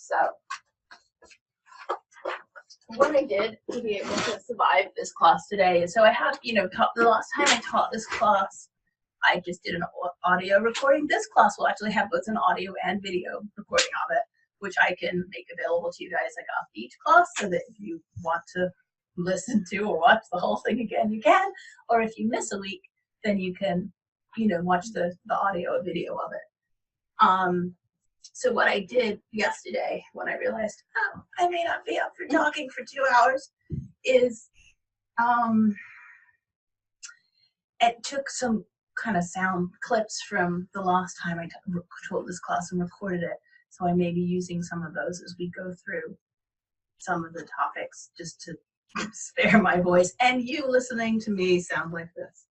So what I did to be able to survive this class today is, so I have, the last time I taught this class, I just did an audio recording. This class will actually have both an audio and video recording of it, which I can make available to you guys like after each class, so that if you want to listen to or watch the whole thing again, you can. Or if you miss a week, then you can, watch the audio or video of it. So what I did yesterday when I realized, oh, I may not be up for talking for 2 hours, is it took some kind of sound clips from the last time I taught this class and recorded it. So I may be using some of those as we go through some of the topics, just to spare my voice and you listening to me sound like this.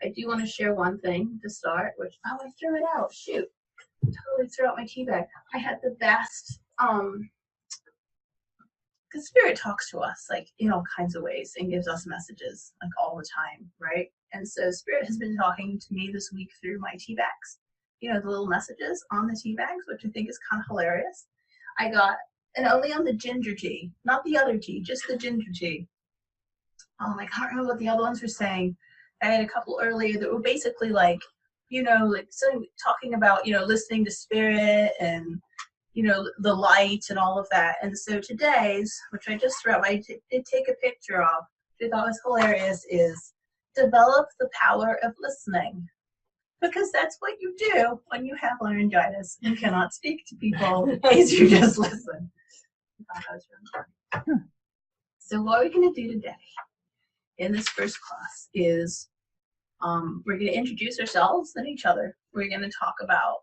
I do want to share one thing to start, which, oh, I threw it out, shoot. Totally threw out my tea bag. I had the best, because Spirit talks to us like in all kinds of ways and gives us messages like all the time, right? And so Spirit has been talking to me this week through my tea bags, the little messages on the tea bags, which I think is kind of hilarious. I got, and only on the ginger tea, not the other tea, just the ginger tea. I can't remember what the other ones were saying. I had a couple earlier that were basically like, so talking about, listening to Spirit and, the light and all of that. And so today's, which I just threw out, I did take a picture of, which I thought was hilarious, is develop the power of listening. Because that's what you do when you have laryngitis and cannot speak to people, is you just listen. I thought that was really fun. So what we're going to do today in this first class is we're going to introduce ourselves and each other. We're going to talk about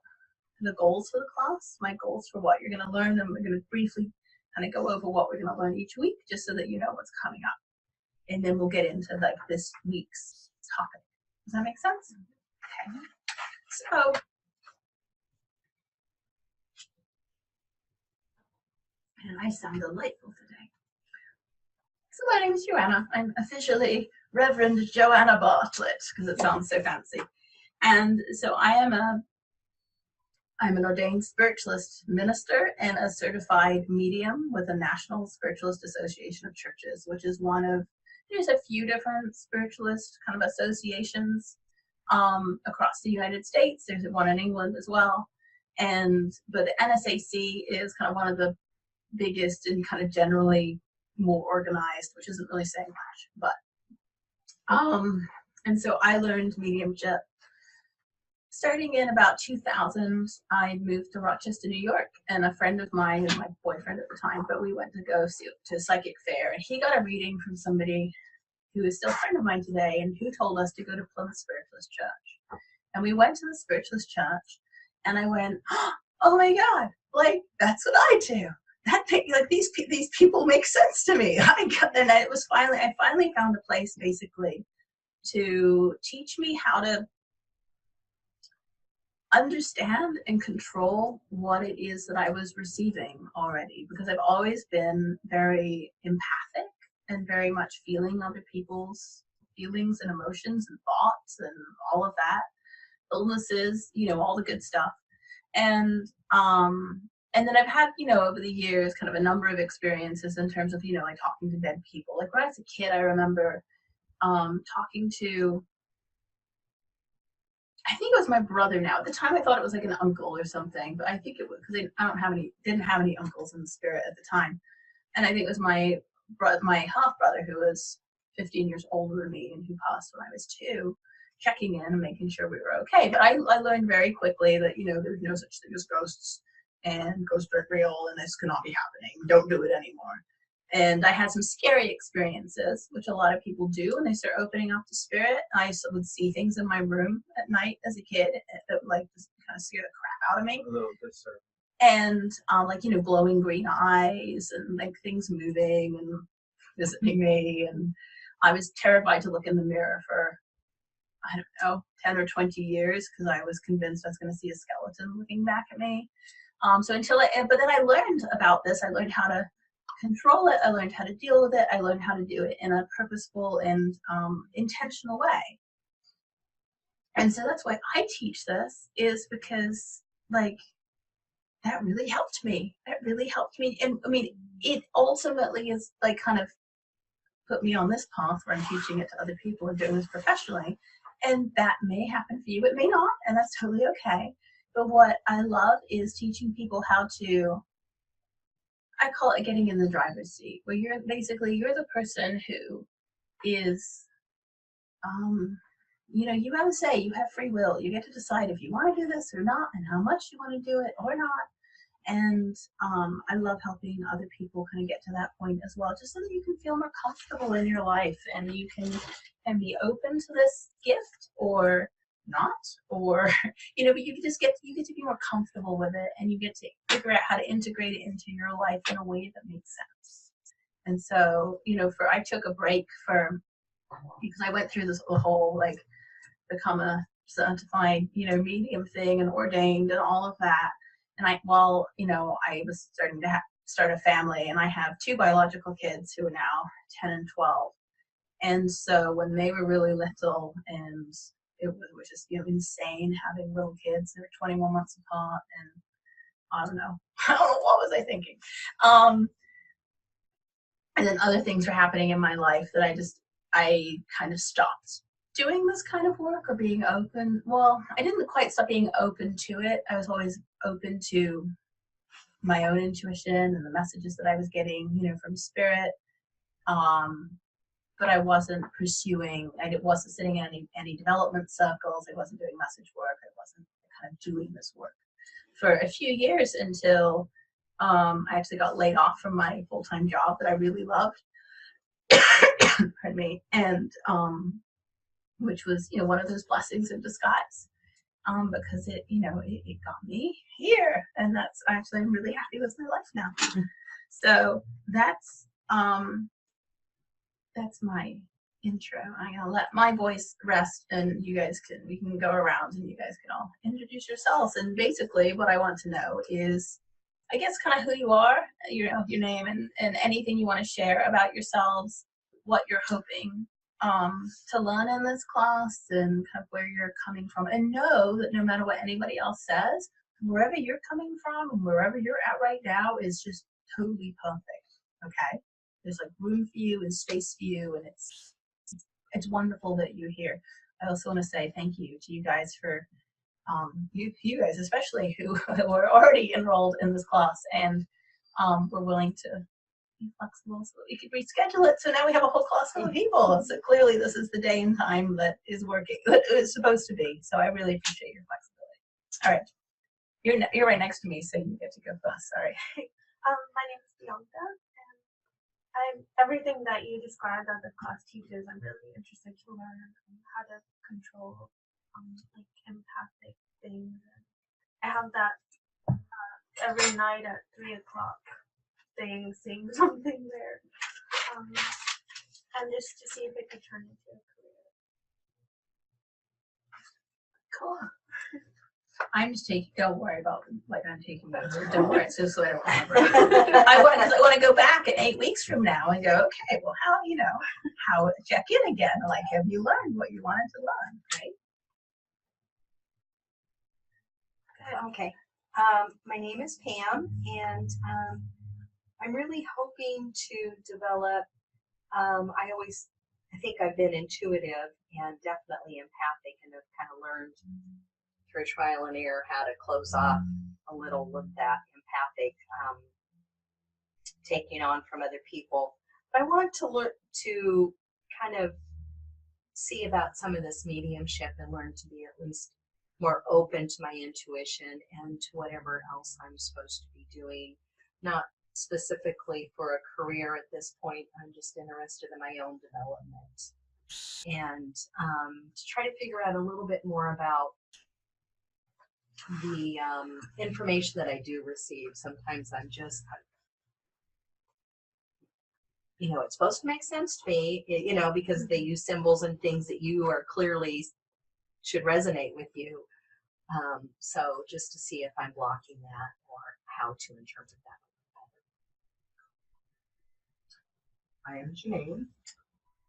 the goals for the class, my goals for what you're going to learn, and we're going to briefly kind of go over what we're going to learn each week, just so that you know what's coming up. And then we'll get into like this week's topic. Does that make sense? Okay. So, and I sound delightful today. So my name is Joanna. I'm officially Reverend Joanna Bartlett, because it sounds so fancy. And so I'm an ordained spiritualist minister and a certified medium with the National Spiritualist Association of Churches, which is one of, there's a few different spiritualist kind of associations across the United States. There's one in England as well. But the NSAC is kind of one of the biggest and kind of generally more organized, which isn't really saying much, but and so I learned mediumship starting in about 2000. I moved to Rochester, New York, and a friend of mine, and my boyfriend at the time, but we went to go to a psychic fair, and he got a reading from somebody who is still a friend of mine today, and who told us to go to Plymouth Spiritualist Church. And we went to the Spiritualist Church, and I went, oh my God, like that's what I do. That like these people make sense to me. I finally found a place basically to teach me how to understand and control what it is that I was receiving already, because I've always been very empathic and very much feeling other people's feelings and emotions and thoughts and all of that, illnesses, all the good stuff. And then I've had, over the years, kind of a number of experiences in terms of, like talking to dead people. Like when I was a kid, I remember talking to, I think it was my brother now. At the time, I thought it was like an uncle or something, but I think it was, because didn't have any uncles in the spirit at the time. And I think it was my half-brother, who was 15 years older than me and who passed when I was 2, checking in and making sure we were okay. But I learned very quickly that, there's no such thing as ghosts, and ghosts are real, and this cannot be happening. Don't do it anymore. And I had some scary experiences, which a lot of people do when they start opening up to spirit. I would see things in my room at night as a kid that would like just kind of scare the crap out of me. A little bit, sir. And like, glowing green eyes and like things moving and visiting me. And I was terrified to look in the mirror for, I don't know, 10 or 20 years, because I was convinced I was going to see a skeleton looking back at me. But then I learned about this. I learned how to control it. I learned how to deal with it. I learned how to do it in a purposeful and intentional way. And so that's why I teach this, is because like that really helped me. That really helped me. And I mean, it ultimately is like kind of put me on this path where I'm teaching it to other people and doing this professionally. And that may happen for you, it may not, and that's totally okay. But what I love is teaching people how to, I call it getting in the driver's seat, where you're the person who is, you have a say, you have free will, you get to decide if you want to do this or not, and how much you want to do it or not. And I love helping other people kind of get to that point as well, just so that you can feel more comfortable in your life and you can be open to this gift or not, or but you get to be more comfortable with it, and you get to figure out how to integrate it into your life in a way that makes sense. And so, I took a break because I went through this whole like become a certified, medium thing and ordained and all of that. And I was starting to start a family, and I have 2 biological kids who are now 10 and 12. And so when they were really little, and it was just insane having little kids. They were 21 months apart, and I don't know what was I thinking. And then other things were happening in my life that I kind of stopped doing this kind of work or being open. Well, I didn't quite stop being open to it. I was always open to my own intuition and the messages that I was getting, from spirit. But I wasn't pursuing, I wasn't sitting in any development circles. I wasn't doing message work. I wasn't kind of doing this work for a few years until I actually got laid off from my full-time job that I really loved. Pardon me. And which was, one of those blessings in disguise, because it got me here, and I'm really happy with my life now. So that's my intro. I'm gonna let my voice rest, and we can go around, and you guys can all introduce yourselves. And basically, what I want to know is, I guess, kind of who you are, your name, and anything you want to share about yourselves, what you're hoping to learn in this class, and kind of where you're coming from. And know that no matter what anybody else says, wherever you're coming from and wherever you're at right now is just totally perfect. Okay? There's like room for you and space for you, and it's wonderful that you're here. I also want to say thank you to you guys for you guys especially who were already enrolled in this class and were willing to be flexible so that we could reschedule it. So now we have a whole class full of people. So clearly this is the day and time that is working, that is supposed to be. So I really appreciate your flexibility. All right. You're right next to me, so you get to go first. Sorry. My name is Bianca, and everything that you described that the class teaches, I'm really interested to learn how to control like empathic things. I have that every night at 3 o'clock saying something there, and just to see if it could turn into a career. Cool. I'm just taking. Don't worry about like I'm taking notes. Don't worry. It's just so I don't remember. I want to go back in 8 weeks from now and go. Okay. Well, how check in again? Like, have you learned what you wanted to learn? Right. Okay. My name is Pam, and I'm really hoping to develop. I think I've been intuitive and definitely empathic, and have kind of learned through trial and error how to close off a little with that empathic taking on from other people. But I want to learn to kind of see about some of this mediumship and learn to be at least more open to my intuition and to whatever else I'm supposed to be doing. Not specifically for a career at this point. I'm just interested in my own development, and to try to figure out a little bit more about the information that I do receive. Sometimes I'm just, it's supposed to make sense to me, because they use symbols and things that you are clearly should resonate with you. So just to see if I'm blocking that or how to interpret that. I am Janine.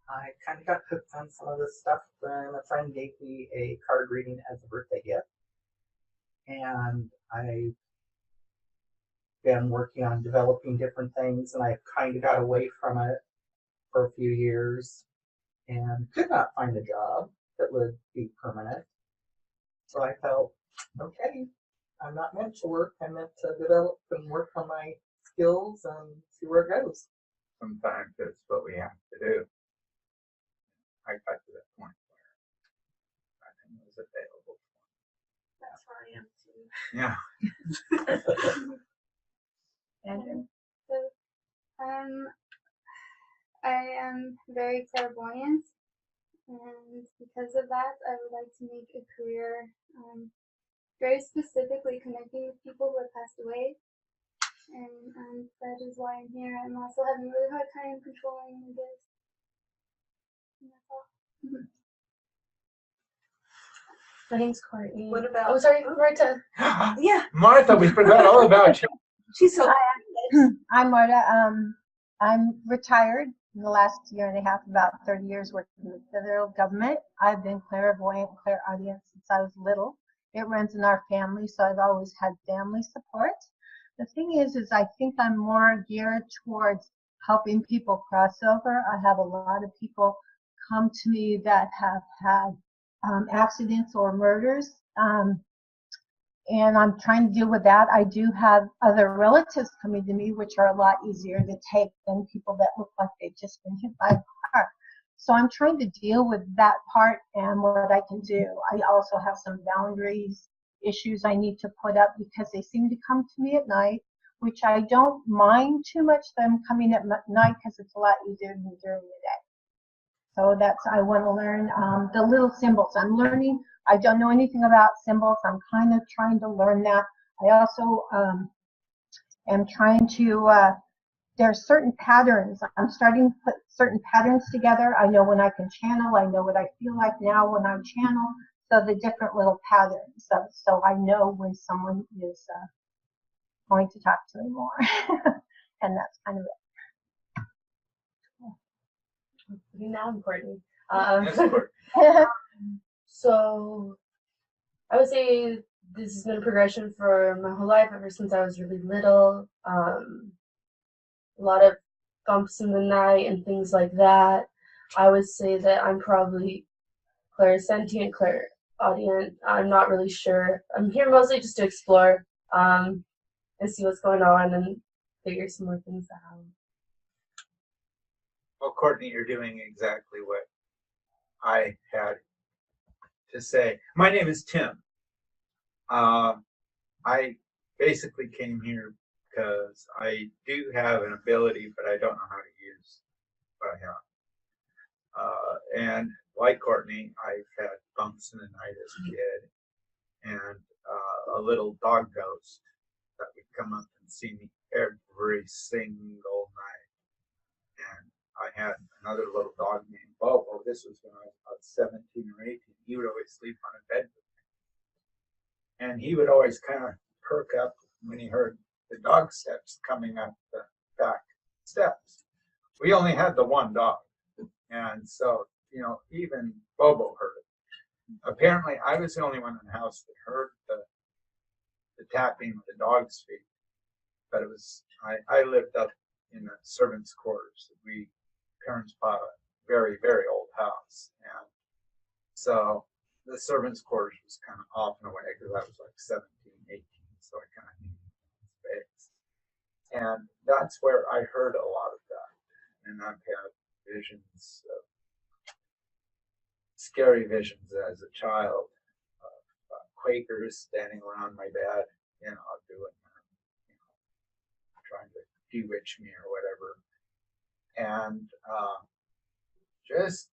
I kind of got hooked on some of this stuff when a friend gave me a card reading as a birthday gift. And I been working on developing different things, and I kind of got away from it for a few years and could not find a job that would be permanent. So I felt, okay, I'm not meant to work. I'm meant to develop and work on my skills and see where it goes. Sometimes that's what we have to do. I got to that point where I think it was available. That's where I am too. Yeah. Andrew? So, I am very clairvoyant, and because of that, I would like to make a career very specifically connecting with people who have passed away. And that is why I'm here. I'm also having a really hard time controlling my gifts. And that's all. My name's Courtney. What about? Oh, sorry, Marta. Yeah, Martha, we forgot all about you. she's so. I'm Marta. I'm retired in the last year and a half, about 30 years working with the federal government. I've been clairvoyant, clairaudient since I was little. It runs in our family, so I've always had family support. The thing is I think I'm more geared towards helping people cross over. I have a lot of people come to me that have had accidents or murders. And I'm trying to deal with that. I do have other relatives coming to me, which are a lot easier to take than people that look like they've just been hit by a car. So I'm trying to deal with that part and what I can do. I also have some boundaries issues I need to put up because they seem to come to me at night, which I don't mind too much them coming at night because it's a lot easier than during the day. So that's, I want to learn the little symbols. I'm learning. I don't know anything about symbols. I'm kind of trying to learn that. I also am trying to, there are certain patterns. I'm starting to put certain patterns together. I know when I can channel. I know what I feel like now when I channel. So the different little patterns. So I know when someone is going to talk to me more. And that's kind of it. Now I'm Courtney. Yes, Courtney. So I would say this has been a progression for my whole life, ever since I was really little. A lot of bumps in the night and things like that. I would say that I'm probably clairsentient, clairaudient. I'm not really sure. I'm here mostly just to explore and see what's going on and figure some more things out. Well, Courtney, you're doing exactly what I had to say. My name is Tim. I basically came here because I do have an ability, but I don't know how to use what I have. And like Courtney, I've had bumps in the night as a kid, and a little dog ghost that would come up and see me every single night. And I had another little dog named Bobo. This was when I was about 17 or 18. He would always sleep on a bed with me. And he would always kind of perk up when he heard the dog steps coming up the back steps. We only had the one dog. And so, you know, even Bobo heard it. Apparently, I was the only one in the house that heard the tapping of the dog's feet. But it was, I lived up in the servants' quarters. Parents bought a very, very old house. And so the servants' quarters was kind of off and away because I was like 17, 18. So I kind of needed space. And that's where I heard a lot of that. And I've had visions, scary visions as a child of Quakers standing around my bed, you know, doing, you know, trying to bewitch me or whatever. And just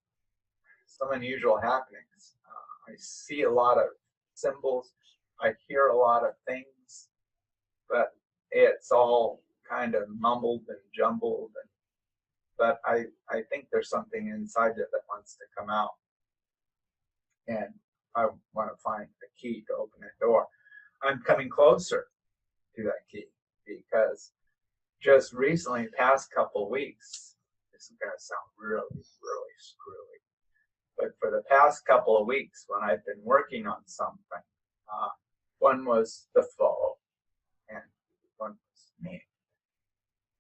some unusual happenings. I see a lot of symbols. I hear a lot of things, but it's all kind of mumbled and jumbled. But I think there's something inside it that wants to come out. And I want to find a key to open that door. I'm coming closer to that key because just recently, past couple of weeks, this is going to sound really, really screwy, but for the past couple of weeks when I've been working on something, one was the foe and one was me.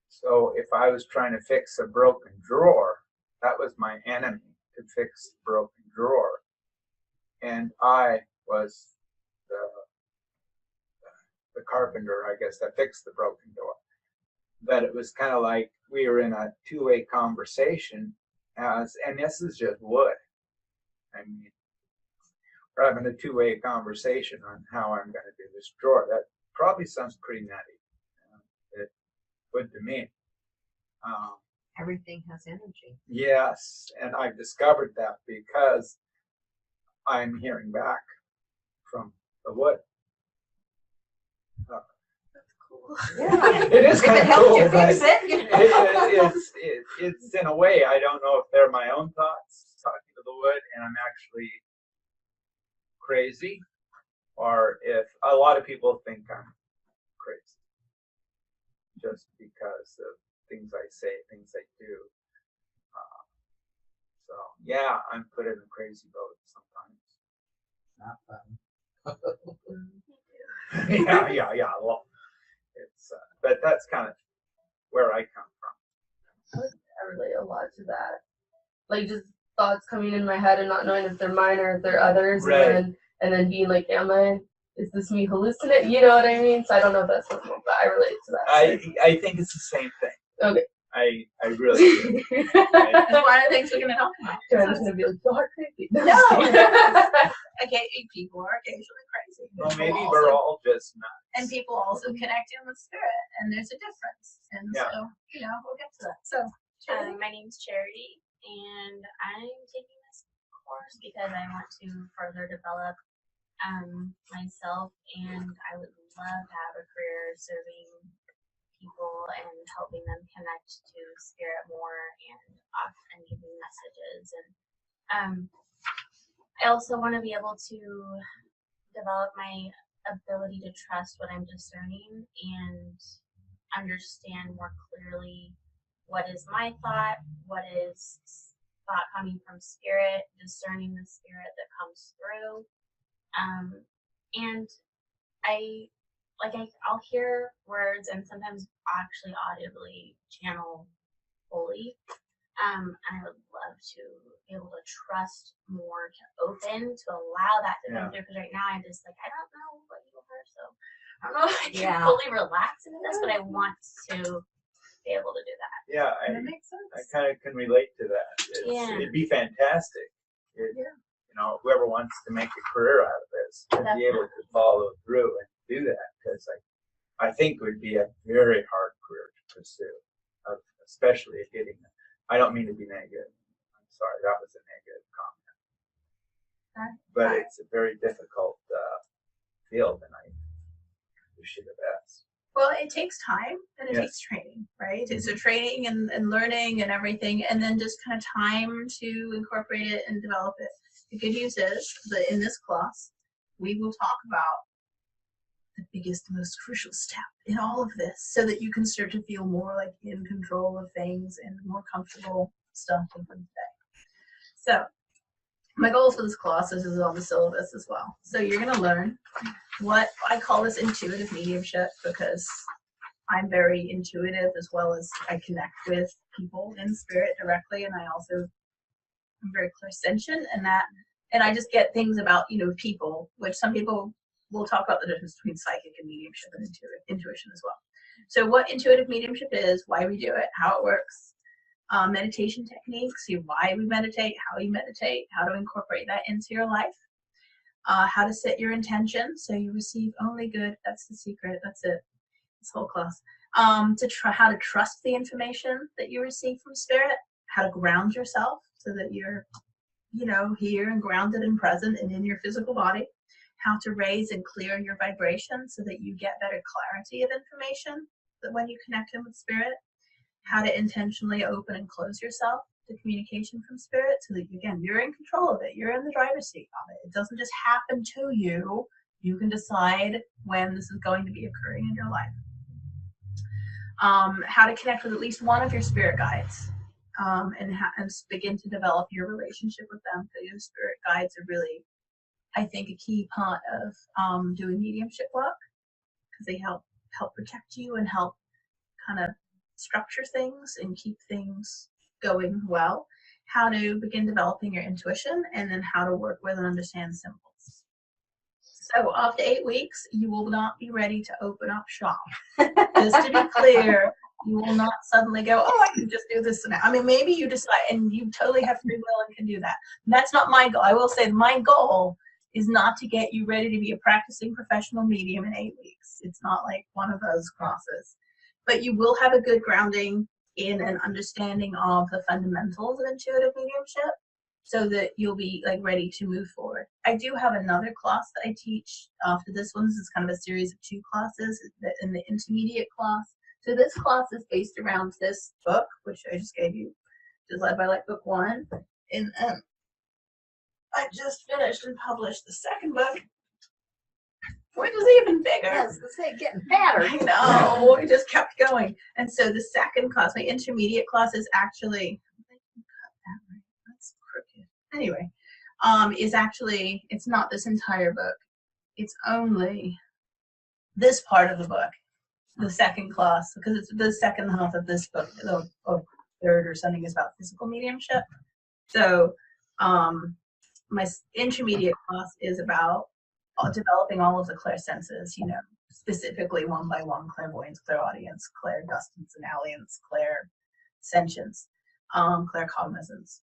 So if I was trying to fix a broken drawer, that was my enemy, to fix the broken drawer. And I was the carpenter, I guess, that fixed the broken door. But it was kind of like we were in a two-way conversation, and this is just wood. I mean, we're having a two-way conversation on how I'm going to do this drawer. That probably sounds pretty nutty. It would to me. Everything has energy. Yes, and I've discovered that because I'm hearing back from the wood. That's cool. Yeah. It is kind of helped cool, you but fix it. it's in a way, I don't know if they're my own thoughts talking to the wood and I'm actually crazy, or if a lot of people think I'm crazy just because of things I say, things I do. So yeah, I'm put in a crazy boat sometimes. Not fun. yeah. Well, it's but that's kind of where I come from. I relate a lot to that. Like just thoughts coming in my head and not knowing if they're mine or if they're others, Right. and then being like, is this me hallucinating? You know what I mean? So I don't know if that's what, but I relate to that. I think it's the same thing. Okay. I really do. That's one of the things we're going to talk about. Joanna's gonna be like, y'all are crazy. No. Okay, people are occasionally crazy. Well, People maybe also- we're all just nuts. And people also connect in with spirit, and there's a difference. And Yeah. so, we'll get to that. So, Charity? My name's Charity, and I'm taking this course because I want to further develop myself, and I would love to have a career serving people and helping them connect to spirit more and giving messages. And I also want to be able to develop my ability to trust what I'm discerning and understand more clearly what is my thought, what is thought coming from spirit, discerning the spirit that comes through. And I'll hear words and sometimes actually audibly channel fully. And I would love to be able to trust more, to open, to allow that to come through. Because right now I'm just like, I don't know what you are, so I don't know if I can fully relax into this, but I want to be able to do that. Yeah, That makes sense. I kind of can relate to that. It'd be fantastic. Whoever wants to make a career out of this to be able to follow through and do that, because I think it would be a very hard career to pursue, especially at getting. I don't mean to be negative. I'm sorry, that was a negative comment. But it's a very difficult field, and I wish you the best. Well, it takes time and it takes training, right? It's a training and learning and everything, and then just kind of time to incorporate it and develop it. The good news is that in this class, we will talk about the biggest, most crucial step in all of this so that you can start to feel more like in control of things and more comfortable stuff in the day. So my goals for this class, this is on the syllabus as well. So you're going to learn what I call this intuitive mediumship, because I'm very intuitive as well as I connect with people in spirit directly, and I also am very clairsentient and I just get things about people, which some people will talk about the difference between psychic and mediumship and intuition as well. So what intuitive mediumship is, why we do it, how it works, meditation techniques, why we meditate, how you meditate, how to incorporate that into your life, how to set your intention so you receive only good. That's the secret. That's it. This whole class. How to trust the information that you receive from spirit, how to ground yourself so that you're, here and grounded and present and in your physical body, how to raise and clear your vibration so that you get better clarity of information that when you connect in with spirit, how to intentionally open and close yourself to communication from spirit so that, again, you're in control of it. You're in the driver's seat of it. It doesn't just happen to you. You can decide when this is going to be occurring in your life. How to connect with at least one of your spirit guides and begin to develop your relationship with them. Because your spirit guides are really, I think, a key part of doing mediumship work, because they help protect you and help kind of structure things and keep things going well, how to begin developing your intuition, and then how to work with and understand symbols. So after 8 weeks, you will not be ready to open up shop. Just to be clear, you will not suddenly go, oh, I can just do this now. I mean, maybe you decide, and you totally have free will and can do that. That's not my goal. I will say my goal is not to get you ready to be a practicing professional medium in 8 weeks. It's not like one of those classes. But you will have a good grounding in an understanding of the fundamentals of intuitive mediumship, so that you'll be like ready to move forward. I do have another class that I teach after this one. This is kind of a series of 2 classes in the intermediate class. So this class is based around this book, which I just gave you, which is Led by Light Book 1. And I just finished and published the second book, which is even bigger. I was gonna say, getting fatter. I know, it just kept going. And so the second class, my intermediate class, is actually, anyway, is actually, it's not this entire book. It's only this part of the book, the second class, because it's the second half of this book, or third or something, is about physical mediumship. So my intermediate class is about developing all of the clairsenses, you know, specifically 1 by 1 clairvoyance, clairaudience, clairgustance, and alliance, clairsentience, claircognizance,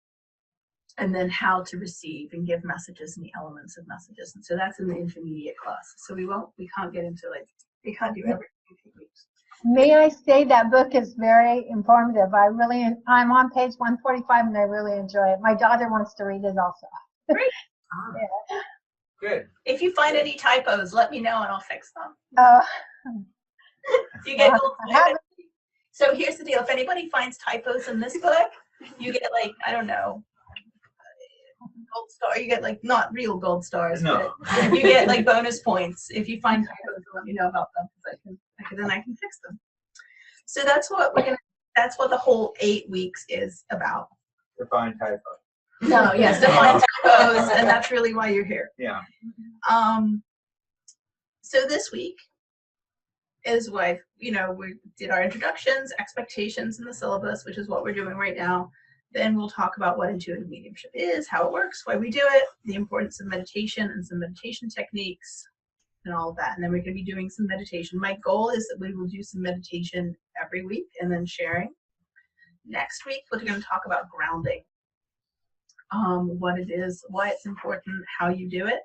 and then how to receive and give messages and the elements of messages. And so that's in the intermediate class. So we can't get into we can't do everything in 8 weeks. May I say that book is very informative. I'm on page 145 and I really enjoy it. My daughter wants to read it also. Great. Yeah. Good. If you find any typos, let me know and I'll fix them. Oh, You get I haven't- so here's the deal. If anybody finds typos in this book, you get I don't know, gold star. You get not real gold stars, No. but you get bonus points if you find typos. Let me know about them, because then I can fix them. So that's what that's what the whole 8 weeks is about. Define typo. No, yes, define typos, and that's really why you're here. Yeah. So this week is what, we did our introductions, expectations, and the syllabus, which is what we're doing right now. Then we'll talk about what intuitive mediumship is, how it works, why we do it, the importance of meditation and some meditation techniques, and all of that. And then we're going to be doing some meditation. My goal is that we will do some meditation every week and then sharing. Next week, we're going to talk about grounding. What it is, why it's important, how you do it.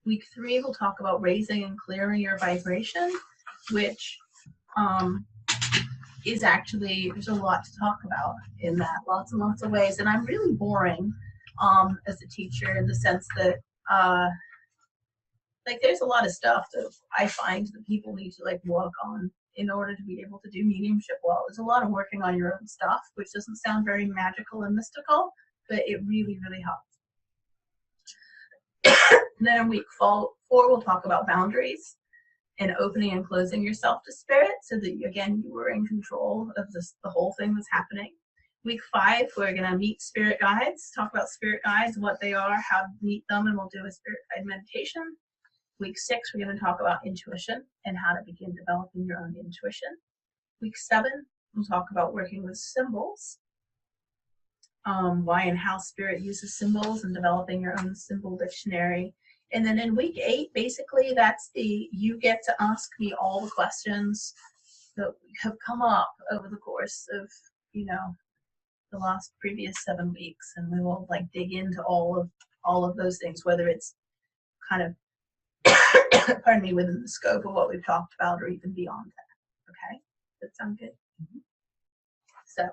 Week 3, we'll talk about raising and clearing your vibration, which is actually, there's a lot to talk about in that, lots and lots of ways. And I'm really boring as a teacher, in the sense that there's a lot of stuff that I find that people need to work on in order to be able to do mediumship well. There's a lot of working on your own stuff, which doesn't sound very magical and mystical, but it really, really helps. Then in week 4, we'll talk about boundaries and opening and closing yourself to spirit, so that, again, you were in control of the whole thing that's happening. Week 5, we're going to meet spirit guides, talk about spirit guides, what they are, how to meet them, and we'll do a spirit guide meditation. Week 6, we're going to talk about intuition and how to begin developing your own intuition. Week 7, we'll talk about working with symbols. Why and how spirit uses symbols, and developing your own symbol dictionary. And then in week 8, basically, that's you get to ask me all the questions that have come up over the course of, the last previous 7 weeks. And we will dig into all of those things, whether it's kind of, pardon me, within the scope of what we've talked about, or even beyond that. Okay? Does that sound good? Mm-hmm. So.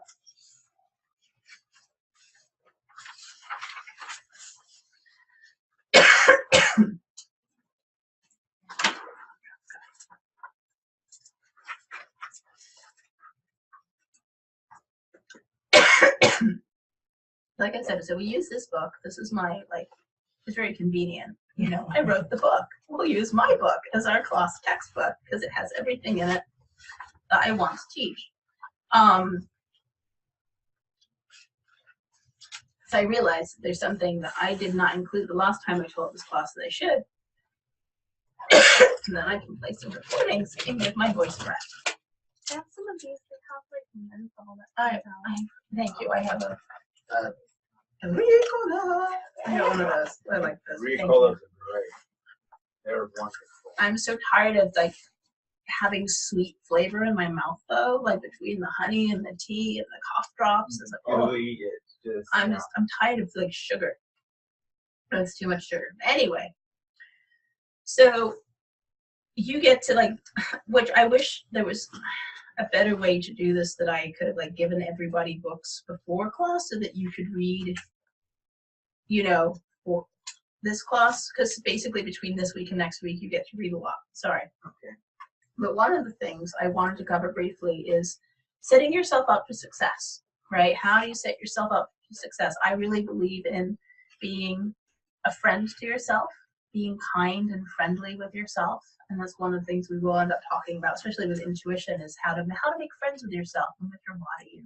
Like I said, so we use this book. This is my, it's very convenient. I wrote the book. We'll use my book as our class textbook, because it has everything in it that I want to teach. So I realized there's something that I did not include the last time I taught this class that I should. And then I can play some recordings and give my voice a rest. Have some of these have like menthol that I, comes out. thank you. I have a Ricola. I got one of those. I like those. Thank you. Ricolas are great. They're wonderful. I'm so tired of like having sweet flavor in my mouth though, like between the honey and the tea and the cough drops. It's like, oh, Gooey, it's just. I'm tired of like sugar. That's too much sugar. Anyway, so you get to like, which I wish there was a better way to do this, that I could have like given everybody books before class so that you could read, you know, for this class, because basically between this week and next week you get to read a lot. Sorry. Okay. But one of the things I wanted to cover briefly is setting yourself up for success, right? How do you set yourself up for success? I really believe in being a friend to yourself, being kind and friendly with yourself. And that's one of the things we will end up talking about, especially with intuition, is how to make friends with yourself and with your body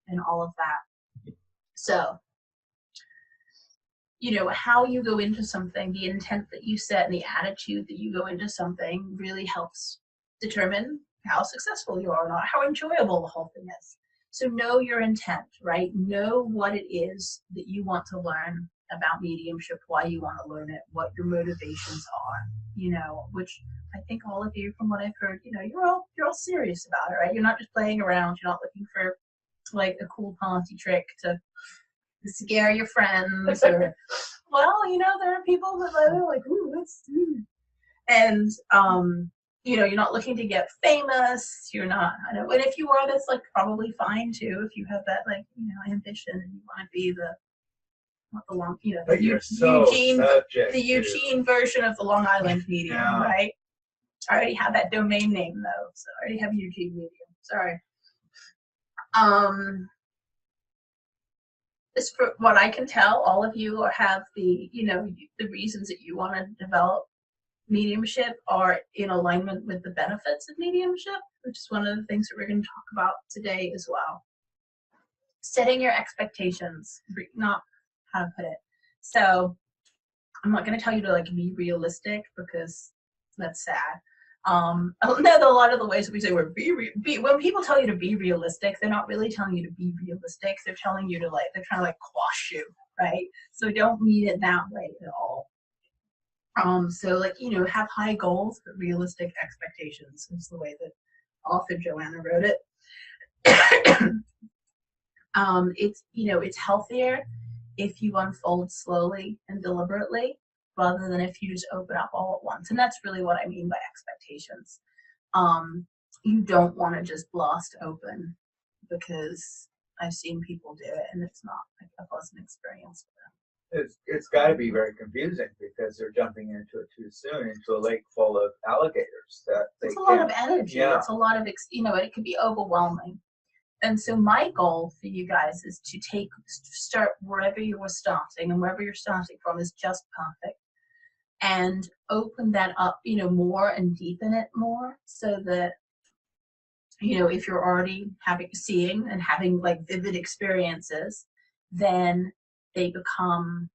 and all of that. So, you know, how you go into something, the intent that you set and the attitude that you go into something really helps determine how successful you are or not, how enjoyable the whole thing is. So know your intent, right? Know what it is that you want to learn about mediumship, why you want to learn it, what your motivations are, you know, which I think all of you, from what I've heard, you know, you're all serious about it, right? You're not just playing around. You're not looking for like a cool party trick to scare your friends or, well, you know, there are people that are like, ooh, let's do. And, you know, you're not looking to get famous. You're not, I know, and if you are, that's like probably fine too. If you have that like, you know, ambition and you want to be the, not the long, you know, the Eugene version of the Long Island medium, Yeah. right? I already have that domain name though, so I already have Eugene medium. Sorry. As for what I can tell, all of you have the, you know, the reasons that you want to develop mediumship are in alignment with the benefits of mediumship, which is one of the things that we're going to talk about today as well. Setting your expectations, not how to put it. So I'm not going to tell you to like be realistic because that's sad. No, a lot of the ways that we say we're when people tell you to be realistic, they're not really telling you to be realistic. They're telling you to like, they're trying to like quash you, right? So don't mean it that way at all. So like, you know, have high goals, but realistic expectations is the way that author Joanna wrote it. It's, you know, it's healthier if you unfold slowly and deliberately rather than if you just open up all at once. And that's really what I mean by expectations. You don't want to just blast open, because I've seen people do it and it's not like a pleasant experience for them. It's got to be very confusing because they're jumping into it too soon, into a lake full of alligators. It's a lot of energy. Yeah. It's a lot of, you know, it could be overwhelming. And so my goal for you guys is to start wherever you were starting, and wherever you're starting from is just perfect, and open that up, you know, more and deepen it more, so that, you know, if you're already seeing and having like vivid experiences, then they become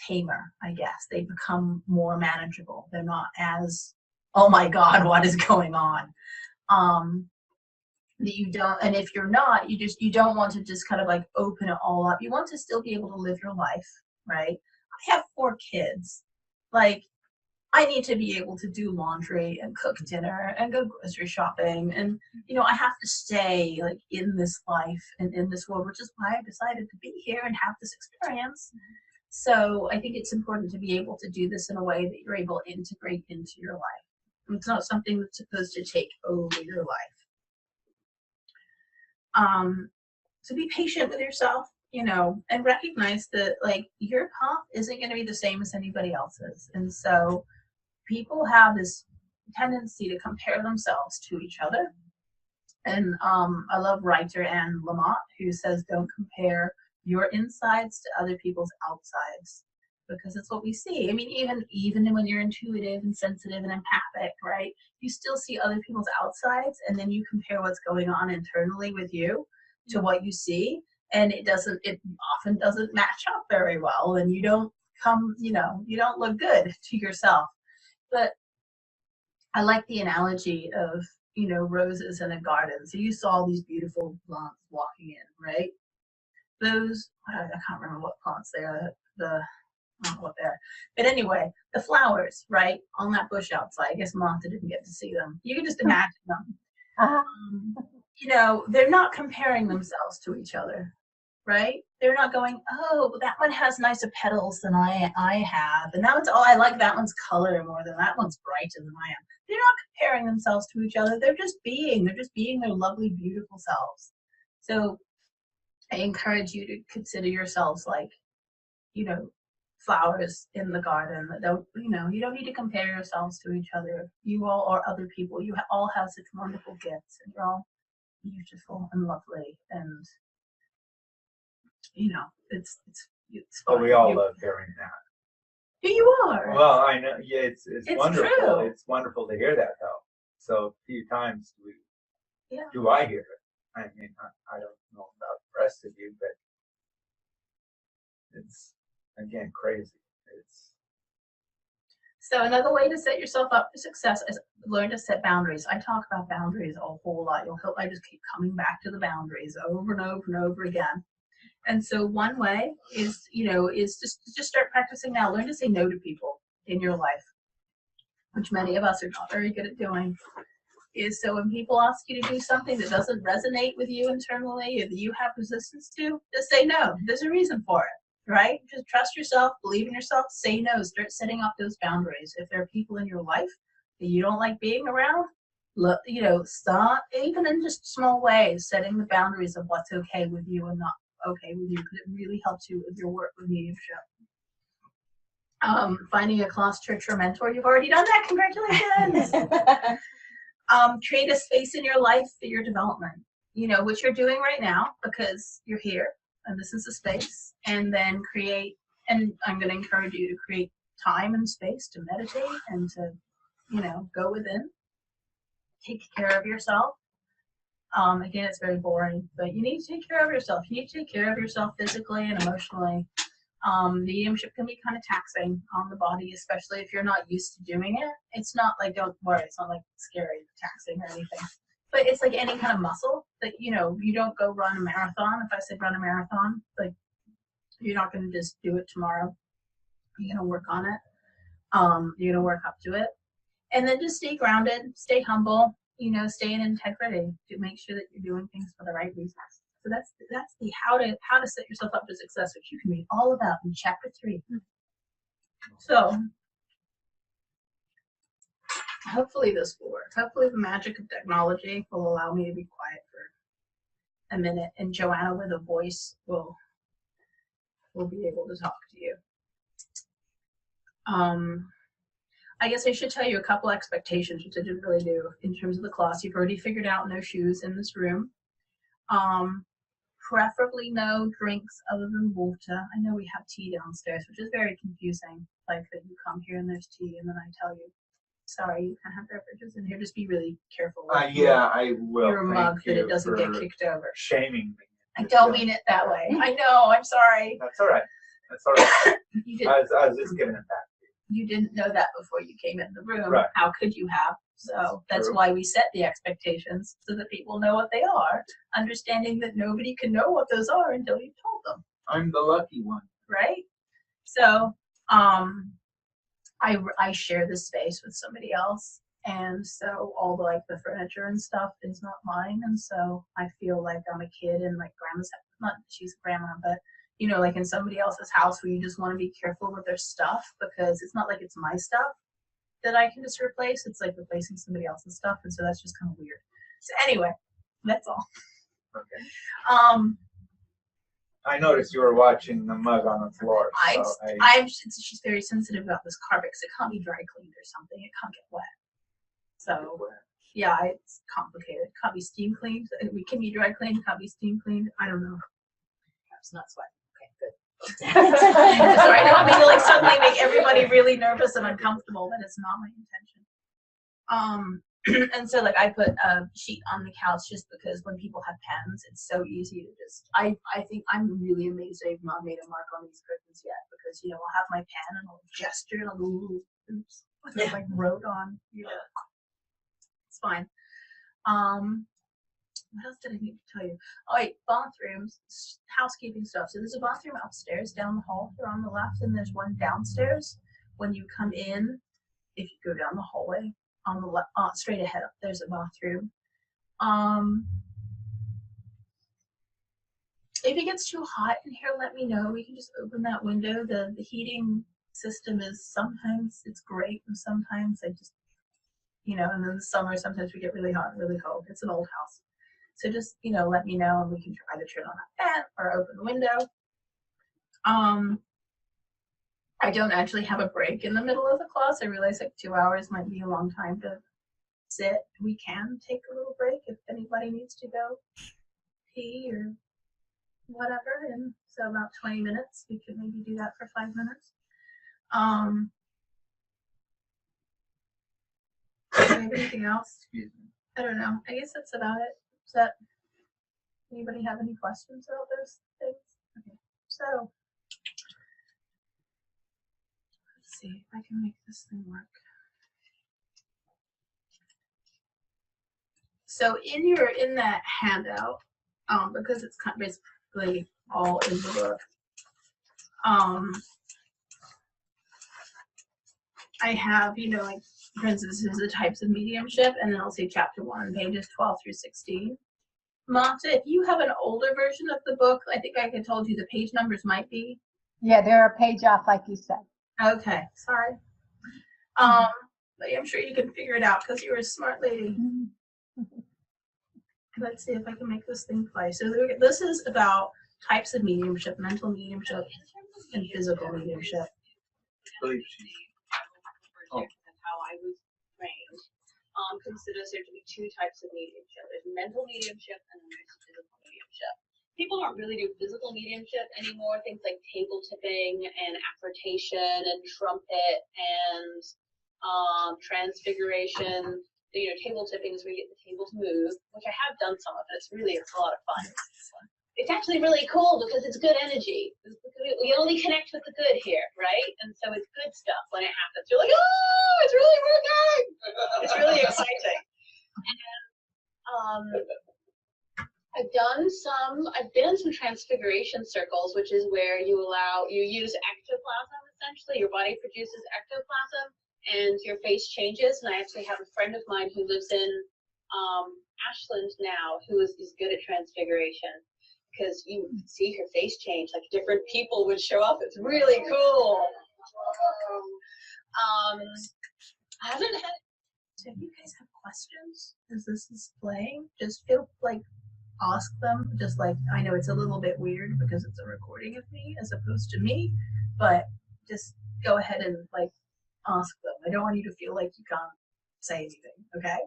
tamer, I guess. They become more manageable. They're not as, oh my God, what is going on? That you don't, and if you're not, you don't want to just kind of like open it all up. You want to still be able to live your life, right? I have 4 kids. Like, I need to be able to do laundry and cook dinner and go grocery shopping, and you know, I have to stay like in this life and in this world, which is why I decided to be here and have this experience. So I think it's important to be able to do this in a way that you're able to integrate into your life. It's not something that's supposed to take over your life. So be patient with yourself, you know, and recognize that like your path isn't going to be the same as anybody else's. And so people have this tendency to compare themselves to each other. And I love writer Anne Lamott, who says, don't compare your insides to other people's outsides, because it's what we see. I mean, even when you're intuitive and sensitive and empathic, right, you still see other people's outsides, and then you compare what's going on internally with you to what you see, and it often doesn't match up very well, and you don't look good to yourself. But I like the analogy of roses in a garden. So you saw these beautiful plants walking in, right? Those, I can't remember what plants they are, I don't know what they are. But anyway, the flowers, right, on that bush outside. I guess Martha didn't get to see them. You can just imagine them. They're not comparing themselves to each other, right? They're not going, oh, that one has nicer petals than I have. And that one's, oh, I like that one's color more than that one's brighter than I am. They're not comparing themselves to each other. They're just being their lovely, beautiful selves. So I encourage you to consider yourselves like, flowers in the garden that don't, you don't need to compare yourselves to each other. You all are other people. You all have such wonderful gifts, and you're all beautiful and lovely, and it's Oh, fine. we all love hearing that. You are. Well, I know. Yeah, it's wonderful. True. It's wonderful to hear that, though. So a few times do I hear it. I mean, I don't know about the rest of you, but it's again crazy. So another way to set yourself up for success is learn to set boundaries. I talk about boundaries a whole lot. I just keep coming back to the boundaries over and over and over again. And so one way is just start practicing now. Learn to say no to people in your life, which many of us are not very good at doing. Is so when people ask you to do something that doesn't resonate with you internally or that you have resistance to, just say no. There's a reason for it, right? Just trust yourself, believe in yourself, say no, start setting up those boundaries. If there are people in your life that you don't like being around, start, even in just small ways, setting the boundaries of what's okay with you and not okay with you, because it really helps you with your work with mediumship. Finding a class, church, or mentor. You've already done that. Congratulations. Create a space in your life for your development, what you're doing right now, because you're here and this is a space. And then and I'm going to encourage you to create time and space to meditate and to, go within, take care of yourself. Again, it's very boring, but you need to take care of yourself. You need to take care of yourself physically and emotionally. Mediumship can be kind of taxing on the body, especially if you're not used to doing it. It's not like, don't worry, it's not like scary, taxing or anything. But it's like any kind of muscle that, you don't go run a marathon. If I said run a marathon, like you're not going to just do it tomorrow. You're going to work on it. You're going to work up to it. And then just stay grounded, stay humble, stay in integrity to make sure that you're doing things for the right reasons. So that's the how to set yourself up for success, which you can read all about in chapter 3. So hopefully this will work. Hopefully the magic of technology will allow me to be quiet for a minute, and Joanna with a voice will be able to talk to you. I guess I should tell you a couple expectations, which I didn't really do in terms of the class. You've already figured out no shoes in this room. Preferably no drinks other than water. I know we have tea downstairs, which is very confusing. Like that you come here and there's tea, and then I tell you, sorry, you can't have beverages in here. Just be really careful. I will. Your mug that it doesn't get kicked over. Shaming me. I don't mean it that way. I know. I'm sorry. That's all right. I was just giving it back. You didn't know that before you came in the room. Right. How could you have? So that's True. why we set the expectations so that people know what they are, understanding that nobody can know what those are until you've told them. I'm the lucky one. Right? So I share this space with somebody else, and so all the furniture and stuff is not mine, and so I feel like I'm a kid in like grandma's, not she's grandma, but like in somebody else's house where you just want to be careful with their stuff, because it's not like it's my stuff that I can just replace. It's like replacing somebody else's stuff, and so that's just kind of weird. So anyway, that's all. Okay. I noticed you were watching the mug on the floor. She's very sensitive about this carpet because it can't be dry cleaned or something. It can't get wet. So yeah, it's complicated. It can't be steam cleaned. It can be dry cleaned. It can't be steam cleaned. I don't know. Perhaps not sweat. Okay, good. Sorry, I don't mean to like suddenly make everybody really nervous and uncomfortable. That is not my intention. And so like I put a sheet on the couch just because when people have pens, it's so easy to just. I think I'm really amazed I've not made a mark on these curtains yet, because I'll have my pen and I'll gesture and I'll go oops, like wrote on. It's fine. What else did I need to tell you? Oh, wait, bathrooms, housekeeping stuff. So there's a bathroom upstairs down the hall here on the left, and there's one downstairs. When you come in, if you go down the hallway on the left, straight ahead, there's a bathroom. If it gets too hot in here, let me know. We can just open that window. The heating system is sometimes it's great, and sometimes I just, and in the summer sometimes we get really hot and really cold. It's an old house. So just, let me know, and we can either turn on that fan or open the window. I don't actually have a break in the middle of the class. I realize like 2 hours might be a long time to sit. We can take a little break if anybody needs to go pee or whatever. And so about 20 minutes, we could maybe do that for 5 minutes. Do you have anything else? Excuse me. I don't know. I guess that's about it. Does that anybody have any questions about those things? Okay. So let's see if I can make this thing work. So in that handout, because it's kind of basically all in the book, I have, like, for instance, this is the types of mediumship, and then I'll say chapter 1, pages 12 through 16. Mata, if you have an older version of the book, I think I had told you the page numbers might be. Yeah, they're a page off, like you said. Okay, sorry. But I'm sure you can figure it out because you're a smart lady. Let's see if I can make this thing play. So this is about types of mediumship, mental mediumship, and physical mediumship. Believe she's How I was trained considers there to be two types of mediumship. There's mental mediumship and then there's physical mediumship. People don't really do physical mediumship anymore. Things like table tipping and affirmation and trumpet and transfiguration. Table tipping is where you get the table to move, which I have done some of it. It's a lot of fun. It's actually really cool because it's good energy. We only connect with the good here, right? And so it's good stuff when it happens. You're like, oh, it's really working. It's really exciting. And I've been in some transfiguration circles, which is where you use ectoplasm, essentially. Your body produces ectoplasm and your face changes. And I actually have a friend of mine who lives in Ashland now who is good at transfiguration. Because you see her face change, like different people would show up. It's really cool. I haven't had. So if you guys have questions as this is playing, just feel like ask them. Just like, I know it's a little bit weird because it's a recording of me as opposed to me, but just go ahead and like ask them. I don't want you to feel like you can't say anything. Okay?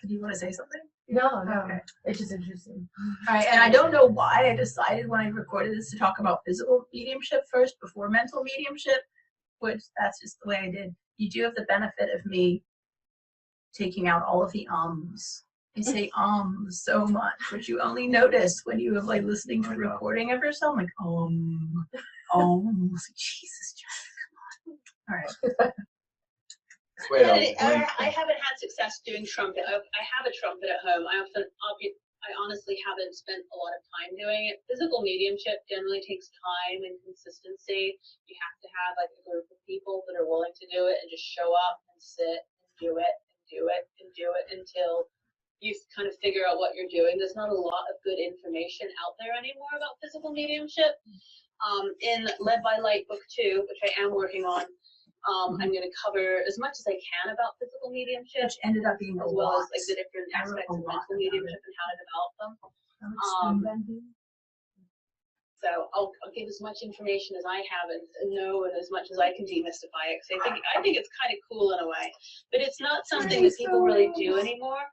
Do you want to say something? No. Okay. It's just interesting. All right, and I don't know why I decided when I recorded this to talk about physical mediumship first before mental mediumship, which that's just the way I did. You do have the benefit of me taking out all of the ums. I say so much, which you only notice when you have like listening to the recording of yourself. I'm like I was like, Jesus, Jessica, come on. All right. I haven't had success doing trumpet. I have a trumpet at home. I honestly haven't spent a lot of time doing it. Physical mediumship generally takes time and consistency. You have to have like a group of people that are willing to do it and just show up and sit and do it and do it and do it until you kind of figure out what you're doing. There's not a lot of good information out there anymore about physical mediumship. In Led by Light Book 2, which I am working on, I'm going to cover as much as I can about physical mediumship, which ended up being as well as like the different aspects of mental mediumship and how to develop them. So I'll give as much information as I have and know, and as much as I can demystify it. Because I think it's kind of cool in a way, but it's not something that people really do anymore.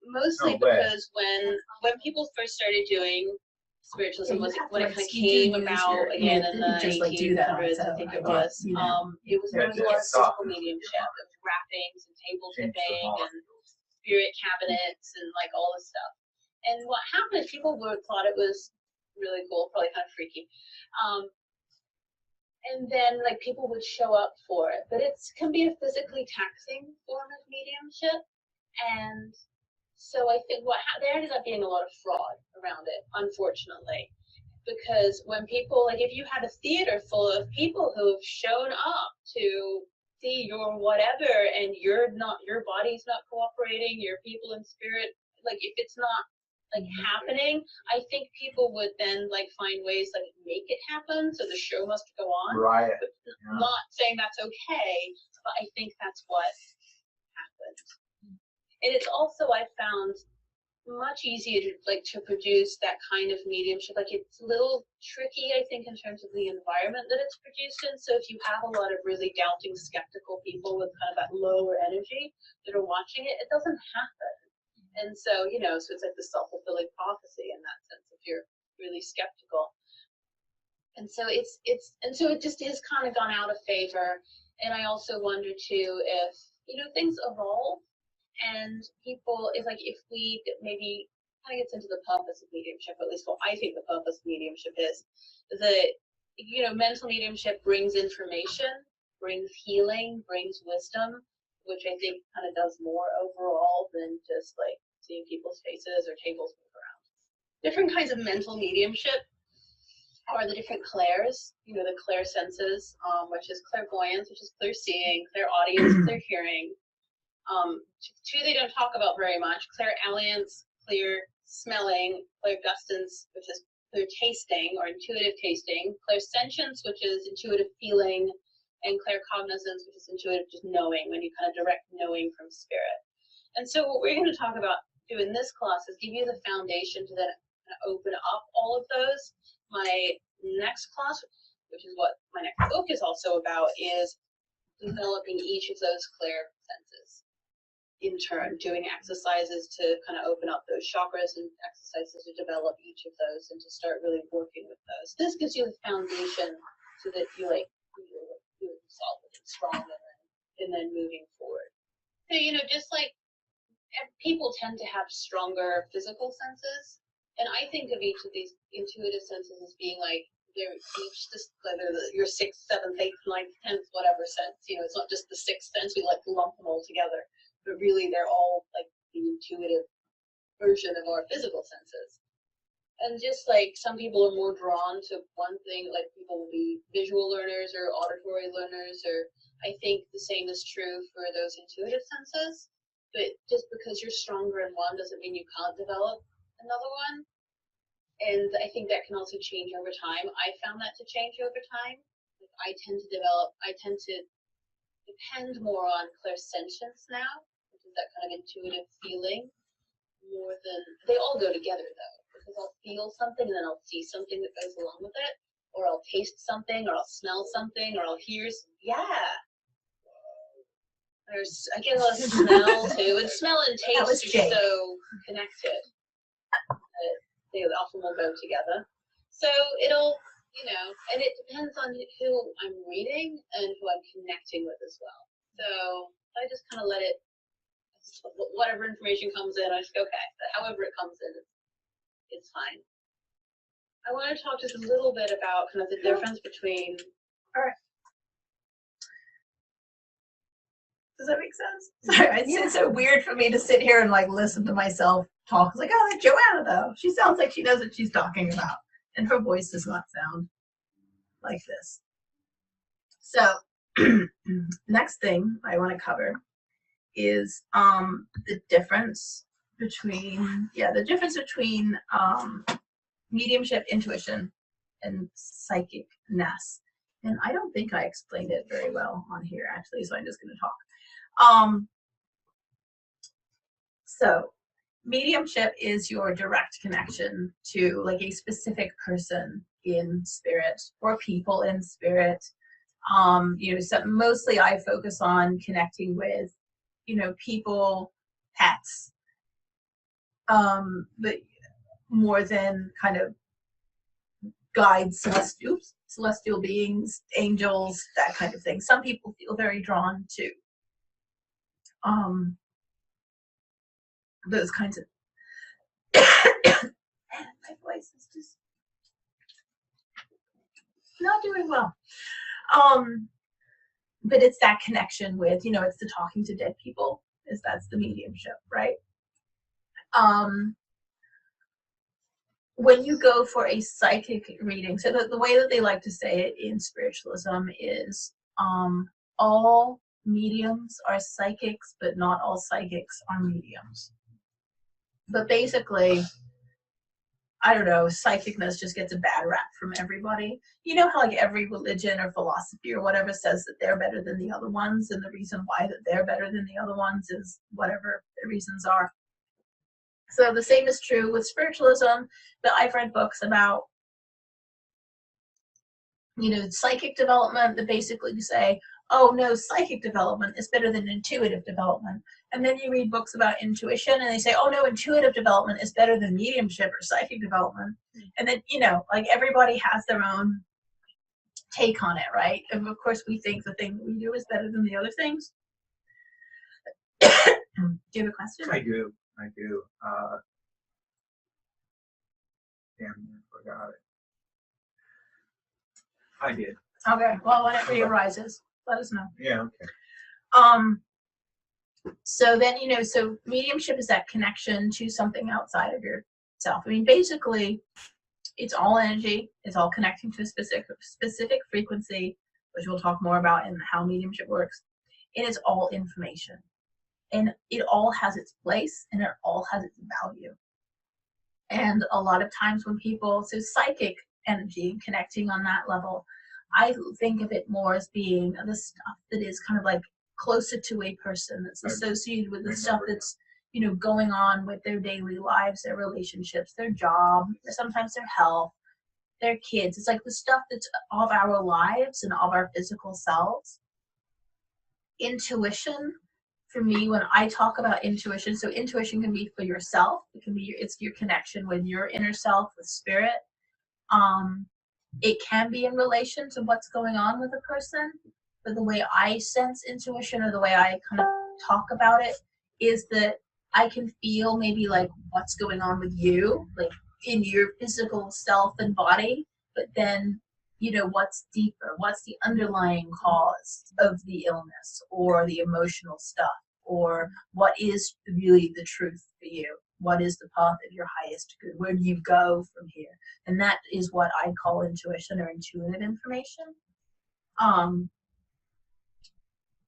Mostly because when people first started doing spiritualism, was when it kind of came about again in the 1800s, I think it was. It was a lot of physical mediumship, of wrappings and table tipping and spirit cabinets and like all this stuff. And what happened is people thought it was really cool, probably kind of freaky. And then like people would show up for it, but it can be a physically taxing form of mediumship. And so I think there ended up being a lot of fraud around it, unfortunately. Because when people, like if you had a theater full of people who have shown up to see your whatever and your body's not cooperating, your people in spirit, like if it's not like happening, I think people would then like find ways like make it happen, so the show must go on. Riot. But not saying that's okay, but I think that's what happened. And it's also, I found, much easier to produce that kind of mediumship. Like it's a little tricky, I think, in terms of the environment that it's produced in. So if you have a lot of really doubting, skeptical people with kind of that lower energy that are watching it, it doesn't happen. And so, so it's like the self-fulfilling prophecy in that sense if you're really skeptical. And so it just has kind of gone out of favor. And I also wonder too if, things evolve. And people, if we maybe kind of gets into the purpose of mediumship, at least what I think the purpose of mediumship is, that, mental mediumship brings information, brings healing, brings wisdom, which I think kind of does more overall than just like seeing people's faces or tables move around. Different kinds of mental mediumship are the different clairs, the clair senses, which is clairvoyance, which is clear seeing, clairaudience, clear hearing. Two they don't talk about very much: clairalience, clear smelling, clairgustance, which is clear tasting or intuitive tasting, clairsentience, which is intuitive feeling, and claircognizance, which is intuitive just knowing, when you kind of direct knowing from spirit. And so what we're going to talk about doing this class is give you the foundation to then kind of open up all of those. My next class, which is what my next book is also about, is developing each of those clair senses. In turn, doing exercises to kind of open up those chakras and exercises to develop each of those and to start really working with those. This gives you the foundation so that you're solid and strong and then moving forward. So, just like people tend to have stronger physical senses, and I think of each of these intuitive senses as being like they're each whether your 6th, 7th, 8th, 9th, 10th, whatever sense. It's not just the 6th sense. We like to lump them all together. But really they're all like the intuitive version of our physical senses. And just like some people are more drawn to one thing, like people will be visual learners or auditory learners, or I think the same is true for those intuitive senses. But just because you're stronger in one doesn't mean you can't develop another one. And I think that can also change over time. I found that to change over time. I tend to depend more on clairsentience now, that kind of intuitive feeling, more than they all go together though, because I'll feel something and then I'll see something that goes along with it, or I'll taste something, or I'll smell something, or I'll hear. I get a lot of smell too, and smell and taste are so connected. They often will go together. So it'll, and it depends on who I'm reading and who I'm connecting with as well. So I just kind of let it. Whatever information comes in, I just go, okay, but however it comes in, it's fine. I want to talk just a little bit about kind of the difference between. All right. Does that make sense? Sorry, it's so weird for me to sit here and like listen to myself talk. It's like, oh, that's Joanna though. She sounds like she knows what she's talking about, and her voice does not sound like this. So, next thing I want to cover is the difference between mediumship, intuition, and psychicness. And I don't think I explained it very well on here actually, so I'm just going to talk. So mediumship is your direct connection to like a specific person in spirit or people in spirit. So mostly I focus on connecting with people, pets, but more than kind of guides, celestial beings, angels, that kind of thing. Some people feel very drawn to those kinds of my voice is just not doing well. But it's that connection with, it's the talking to dead people is that's the mediumship, right? When you go for a psychic reading, so the way that they like to say it in spiritualism is all mediums are psychics, but not all psychics are mediums. But basically, I don't know, psychicness just gets a bad rap from everybody. You know how like every religion or philosophy or whatever says that they're better than the other ones, and the reason why that they're better than the other ones is whatever the reasons are. So the same is true with spiritualism, but I've read books about, psychic development that basically say, oh no, psychic development is better than intuitive development. And then you read books about intuition and they say, oh no, intuitive development is better than mediumship or psychic development. And then, like everybody has their own take on it, right? And of course we think the thing that we do is better than the other things. Do you have a question? I do. Damn, I forgot it. I did. Okay, well, whenever it arises, let us know. Yeah, okay. So then, so mediumship is that connection to something outside of yourself. I mean, basically, it's all energy. It's all connecting to a specific frequency, which we'll talk more about in how mediumship works. And it's all information. And it all has its place, and it all has its value. And a lot of times when people, so psychic energy, connecting on that level, I think of it more as being the stuff that is kind of like closer to a person, that's associated with the stuff that's, going on with their daily lives, their relationships, their job, sometimes their health, their kids. It's like the stuff that's of our lives and of our physical selves. Intuition, for me, when I talk about intuition, so intuition can be for yourself. It can be it's your connection with your inner self, with spirit. It can be in relation to what's going on with a person, but the way I sense intuition, or the way I kind of talk about it, is that I can feel maybe like what's going on with you, like in your physical self and body, but then what's deeper, what's the underlying cause of the illness or the emotional stuff, or what is really the truth for you, what is the path of your highest good, where do you go from here? And that is what I call intuition, or intuitive information. And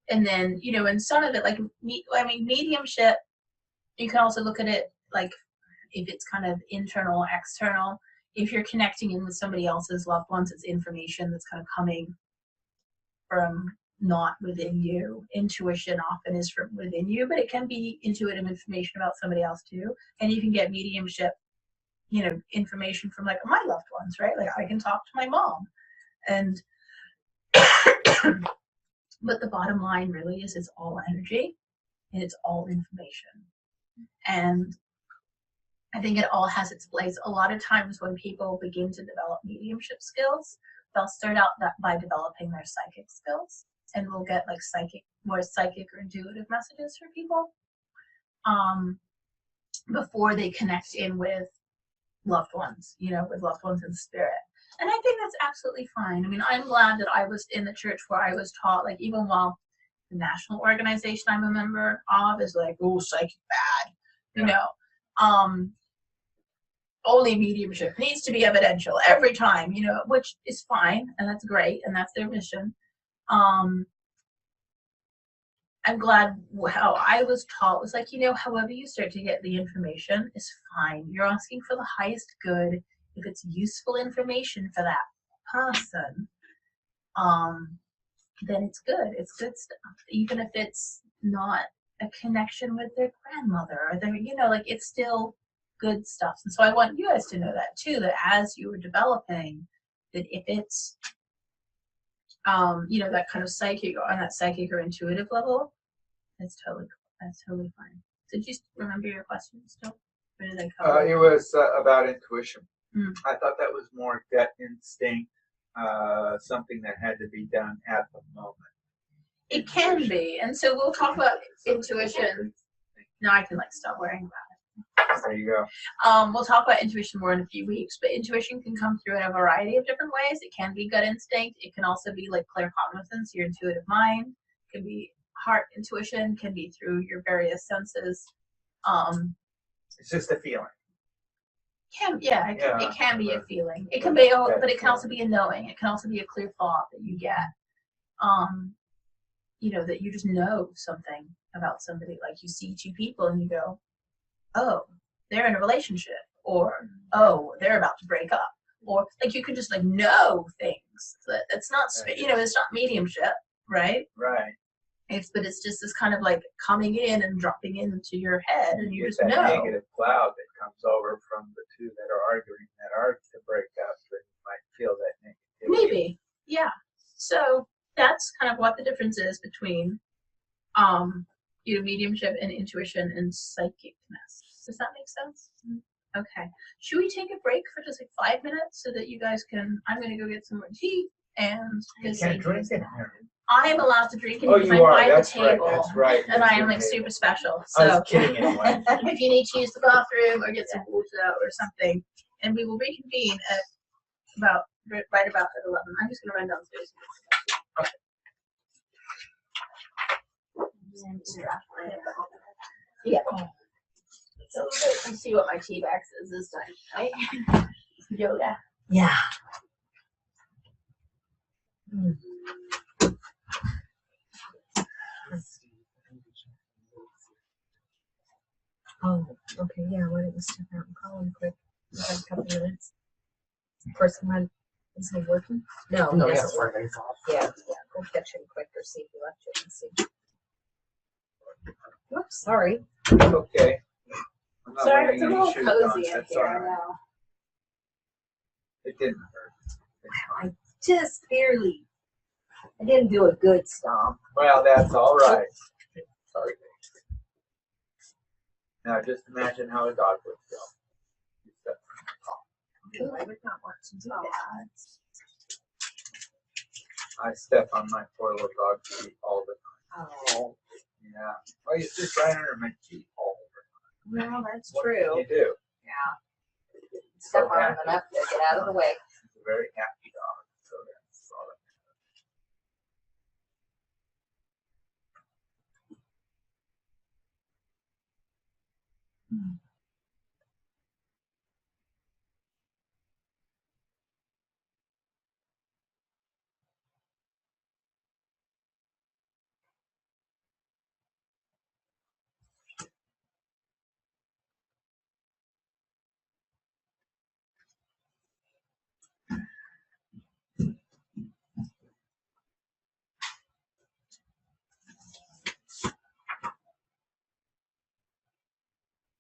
then and some of it, like mediumship, you can also look at it like if it's kind of internal or external. If you're connecting in with somebody else's loved ones, it's information that's kind of coming from not within you. Intuition often is from within you, but it can be intuitive information about somebody else too. And you can get mediumship, information from like my loved ones, right? Like I can talk to my mom. And but the bottom line really is it's all energy and it's all information. And I think it all has its place. A lot of times when people begin to develop mediumship skills, they'll start out by developing their psychic skills, and we'll get like more psychic or intuitive messages for people before they connect in with loved ones, with loved ones in spirit. And I think that's absolutely fine. I mean, I'm glad that I was in the church where I was taught, like even while the national organization I'm a member of is like, oh, psychic bad, only mediumship needs to be evidential every time, which is fine, and that's great, and that's their mission. I'm glad how I was taught was like, however you start to get the information is fine. You're asking for the highest good. If it's useful information for that person, then it's good. It's good stuff. Even if it's not a connection with their grandmother or their, like it's still good stuff. And so I want you guys to know that too, that as you are developing, that if it's that kind of psychic, on that psychic or intuitive level, that's totally fine. So did you remember your question still? Or did I cover it was about intuition. Mm. I thought that was more gut instinct, something that had to be done at the moment. It can be, and so we'll talk about intuition. Now I can stop worrying about it. There you go. We'll talk about intuition more in a few weeks, but intuition can come through in a variety of different ways. It can be gut instinct. It can also be like claircognizance, your intuitive mind. It can be heart intuition, can be through your various senses. It's just a feeling. It can be a feeling. It can be, but it can also be a knowing. It can also be a clear thought that you get. That you just know something about somebody. Like you see two people and you go, oh, they're in a relationship, or oh, they're about to break up, or like you can just like know things. It's not, it's not mediumship, right? Right. But it's just this kind of like coming in and dropping into your head, and you just that know. Negative cloud that comes over from the two that are arguing that are to break up, but you might feel that negativity. Maybe, yeah. So that's kind of what the difference is between, mediumship and intuition and psychicness. Does that make sense? Okay. Should we take a break for just like 5 minutes so that you guys can? I'm going to go get some more tea and. You can't drink in here. I am allowed to drink it Oh, because you I'm are. by That's the table. right. That's right. And That's I am your like table. super special. I was So kidding anyway. if you need to use the bathroom or get some water or something, and we will reconvene at right about at 11. I'm just gonna run downstairs. Yeah. So let's see what my tea bag says this time, right? Yoga. Yeah. Mm. Oh, okay, yeah, why don't we step out and call him quick? We have a couple minutes. Of course, is he working? No, he doesn't work. Yeah, go catch him quick or see if he left you and see. Whoops, sorry. Okay. I'm not Sorry, wearing it's a any little shoes cozy on. in That's here, all I right. know. It didn't hurt. Just barely. I didn't do a good stomp. Well, that's all right. Sorry. Now just imagine how a dog would feel. I would not want to do that. I step on my poor little dog's feet all the time. Oh. Yeah. Well, you sit right under my feet all the time. Well, that's What true. can you do? Yeah. Step on him enough to get out of the way. He's a very happy dog. So that's all that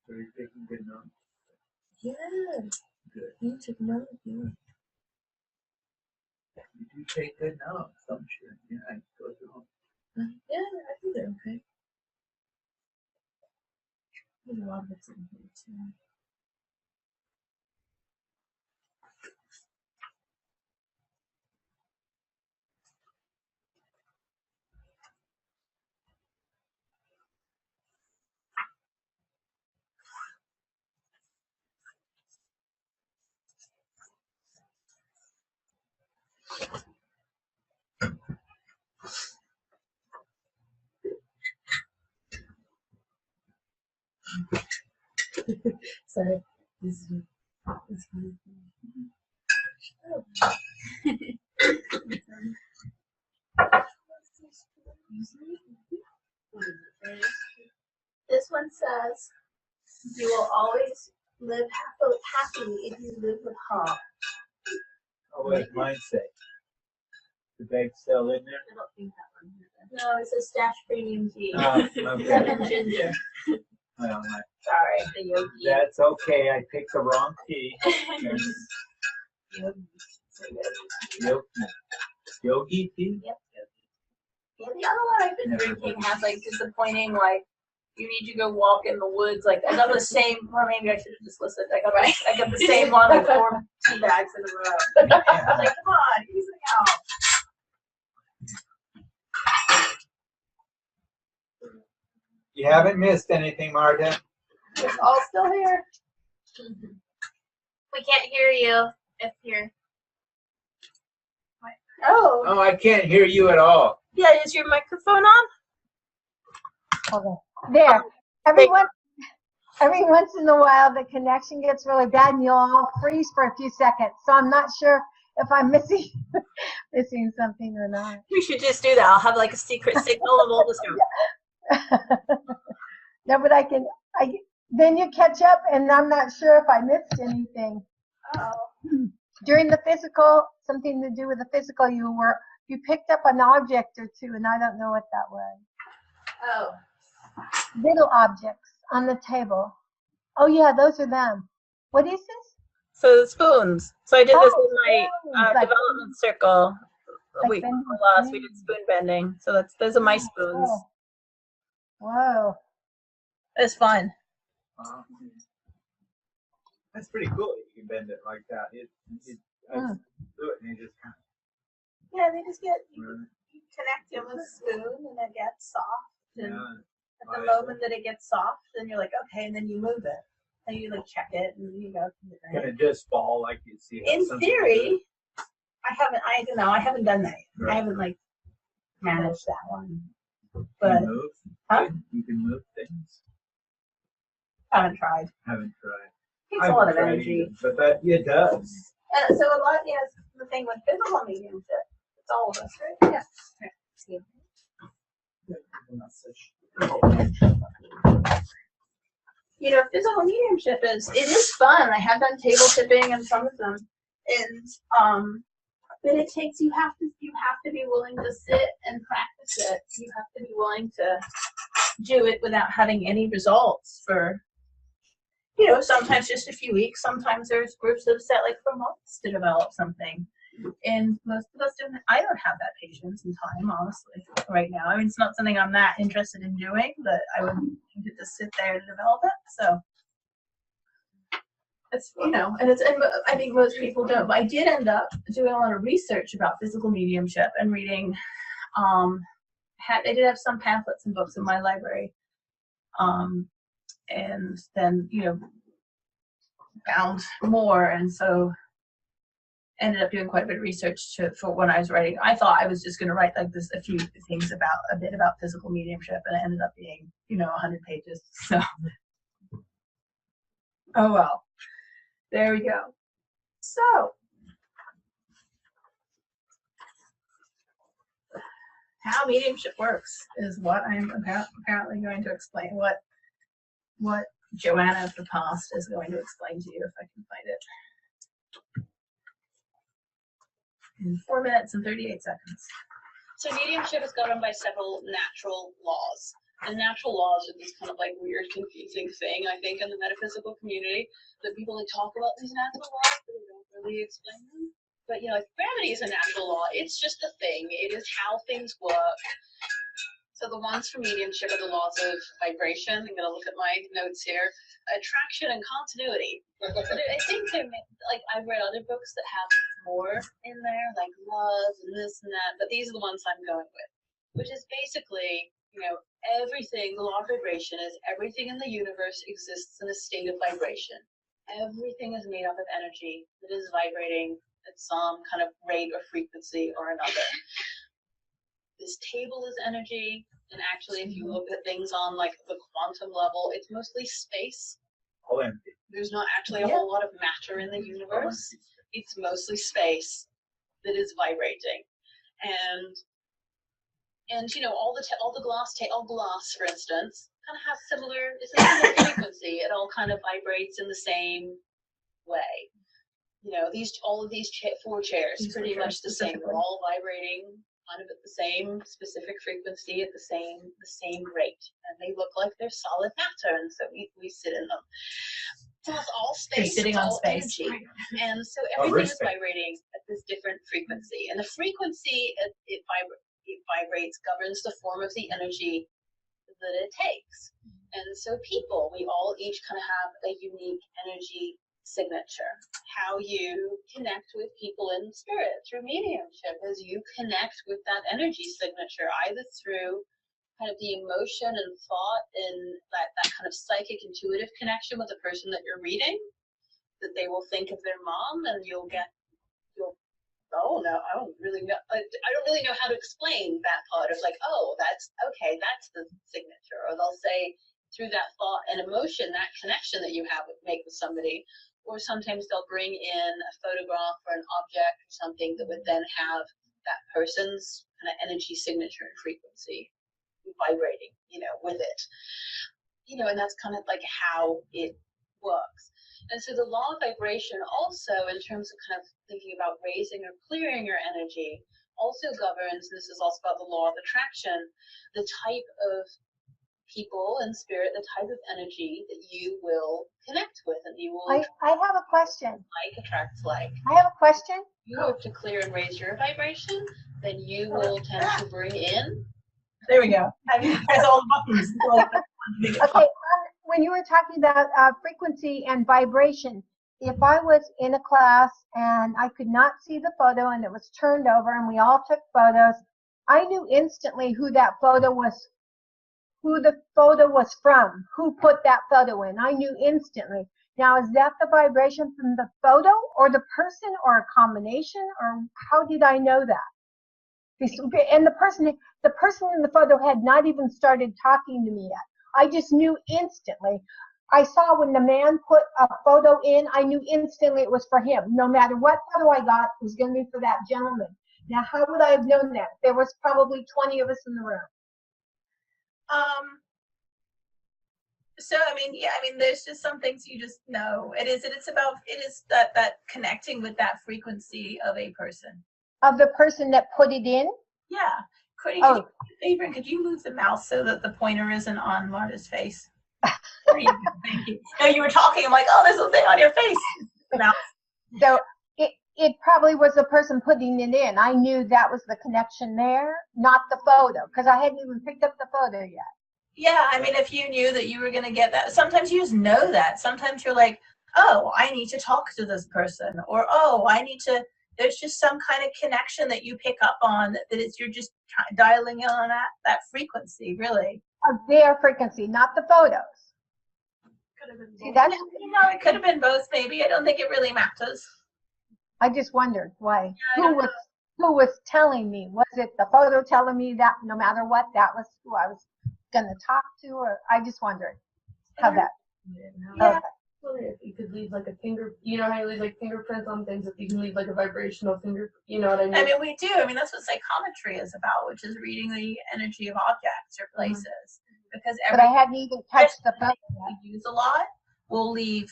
So you're taking good notes? Yeah. Good. You took note, yeah. You do take good notes, don't you? Yeah, go through them. Yeah, I think they're okay. There's a lot of it's in here too. Sorry. This is This one says, you will always live happily if you live with heart. Oh, what does mine say? The bag's still in there? I don't think that one has it. No, it says stash premium tea. Oh, Lemon okay. ginger. Well, Sorry, the yogi. that's okay. I picked the wrong tea. Yogi. Yogi tea? Yep, yogi. Yeah, the other one I've been drinking has like disappointing, like you need to go walk in the woods. Like I got the same, or maybe I should have just listened. I got the same one, like 4 tea bags in a row. Like, come on, ease me out. You haven't missed anything, Marta. It's all still here. We can't hear you if you're. Oh, Oh, I can't hear you at all. yeah. Is your microphone on? Okay. There. Every once in a while, the connection gets really bad, and you'll all freeze for a few seconds. So I'm not sure if I'm missing something or not. We should just do that. I'll have like a secret signal and we'll just go. No, but then you catch up, and I'm not sure if I missed anything. During the physical, something to do with the physical, you picked up an object or two, and I don't know what that was. Oh. Little objects on the table. Oh yeah, those are them. What is this? So the spoons. So I did this in my spoons, like development circle. like bending We did spoon bending. So those are my spoons. Oh. Whoa. It's fun. That's pretty cool. You can bend it like that. I do it and you just kind of. Yeah, they just get you connect it with a spoon and it gets soft. And at the moment that it gets soft, then you're like, okay, and then you move it. And you like check it and you go. Can it just fall like you see? In theory, I haven't done that yet. Right. I haven't like managed that one. Can But you move? Huh? You can move things. haven't tried. Haven't tried. Takes a lot of energy. Either, but it does. So a lot, the thing with physical mediumship, it's all of us, right? Yeah. Physical mediumship it is fun. I have done table tipping and some of them, and but it takes you have to be willing to sit and practice it. You have to be willing to do it without having any results for sometimes just a few weeks. Sometimes there's groups that have sat like for months to develop something. And most of us don't. I don't have that patience and time, honestly, right now. I mean, it's not something I'm that interested in doing, but I would get to sit there to develop it. So it's and I think most people don't. But I did end up doing a lot of research about physical mediumship and reading. I did have some pamphlets and books in my library, and then found more, and so ended up doing quite a bit of research for when I was writing. I thought I was just going to write like this, a few things a bit about physical mediumship, and it ended up being 100 pages. So, oh well, there we go. So, how mediumship works is what I'm apparently going to explain. What Joanna of the past is going to explain to you, if I can find it. In 4 minutes and 38 seconds. So mediumship is governed by several natural laws. And natural laws are this kind of like weird, confusing thing, I think, in the metaphysical community, that people talk about these natural laws, but they don't really explain them. But gravity is a natural law. It's just a thing. It is how things work. So the ones for mediumship are the laws of vibration. I'm going to look at my notes here. Attraction and continuity. So I think I've read other books that have more in there, like love and this and that, but these are the ones I'm going with, which is basically, everything, the law of vibration is everything in the universe exists in a state of vibration. Everything is made up of energy that is vibrating at some kind of rate or frequency or another. This table is energy, and actually if you look at things on like the quantum level, it's mostly space. All empty. There's not actually a whole lot of matter in the universe. It's mostly space that is vibrating. And all the glass, for instance, kind of has it's a similar frequency. It all kind of vibrates in the same way. All of these 4 chairs, pretty much the same. They're all vibrating kind of at the same specific frequency at the same rate, and they look like they're solid matter, and so we sit in them. So it's all space. They're sitting on space, energy, and so everything is vibrating at this different frequency, and the frequency it vibrates governs the form of the energy that it takes. And so we all each kind of have a unique energy signature. How you connect with people in spirit through mediumship is you connect with that energy signature either through kind of the emotion and thought and that kind of psychic intuitive connection with the person that you're reading, that they will think of their mom and you'll oh no, I don't really know. I don't really know how to explain that part of like, oh, that's okay, that's the signature. Or they'll say through that thought and emotion, that connection that you make with somebody. Or sometimes they'll bring in a photograph or an object or something that would then have that person's kind of energy signature and frequency vibrating, with it. And that's kind of like how it works. And so the law of vibration also, in terms of kind of thinking about raising or clearing your energy, also governs, this is also about the law of attraction, the type of people and spirit, the type of energy that you will connect with, and you will I have a question. like attracts like. I have a question. You have to clear and raise your vibration, then you will tend to bring in. There we go. I mean, press all the buttons. Okay, when you were talking about frequency and vibration, if I was in a class and I could not see the photo and it was turned over and we all took photos, I knew instantly who the photo was from, who put that photo in. I knew instantly. Now, is that the vibration from the photo or the person or a combination, or how did I know that? And the person in the photo had not even started talking to me yet. I just knew instantly. I saw when the man put a photo in, I knew instantly it was for him. No matter what photo I got, it was going to be for that gentleman. Now, how would I have known that? There was probably 20 of us in the room. So there's just some things you just know. It is that connecting with that frequency of a person. Of the person that put it in? Yeah. Could you move the mouse so that the pointer isn't on Marta's face? There you go. Thank you. No, you were talking. I'm like, oh, there's a thing on your face. Mouse. So it probably was the person putting it in. I knew that was the connection there, not the photo, because I hadn't even picked up the photo yet. Yeah, if you knew that you were going to get that, sometimes you just know that. Sometimes you're like, oh, I need to talk to this person, or oh, there's just some kind of connection that you pick up on you're just dialing in on that frequency, really. Of their frequency, not the photos. Could have been See, both. It could have been both, maybe. I don't think it really matters. I just wondered why. Yeah, Who was telling me? Was it the photo telling me that no matter what, that was who I was going to talk to? Or I just wondered how that. Yeah. If you could leave like a finger, how you leave like fingerprints on things, if you can leave like a vibrational finger, you know what I mean? We do. That's what psychometry is about, which is reading the energy of objects or places. Because but I hadn't even touched the photo. We use a lot. We'll leave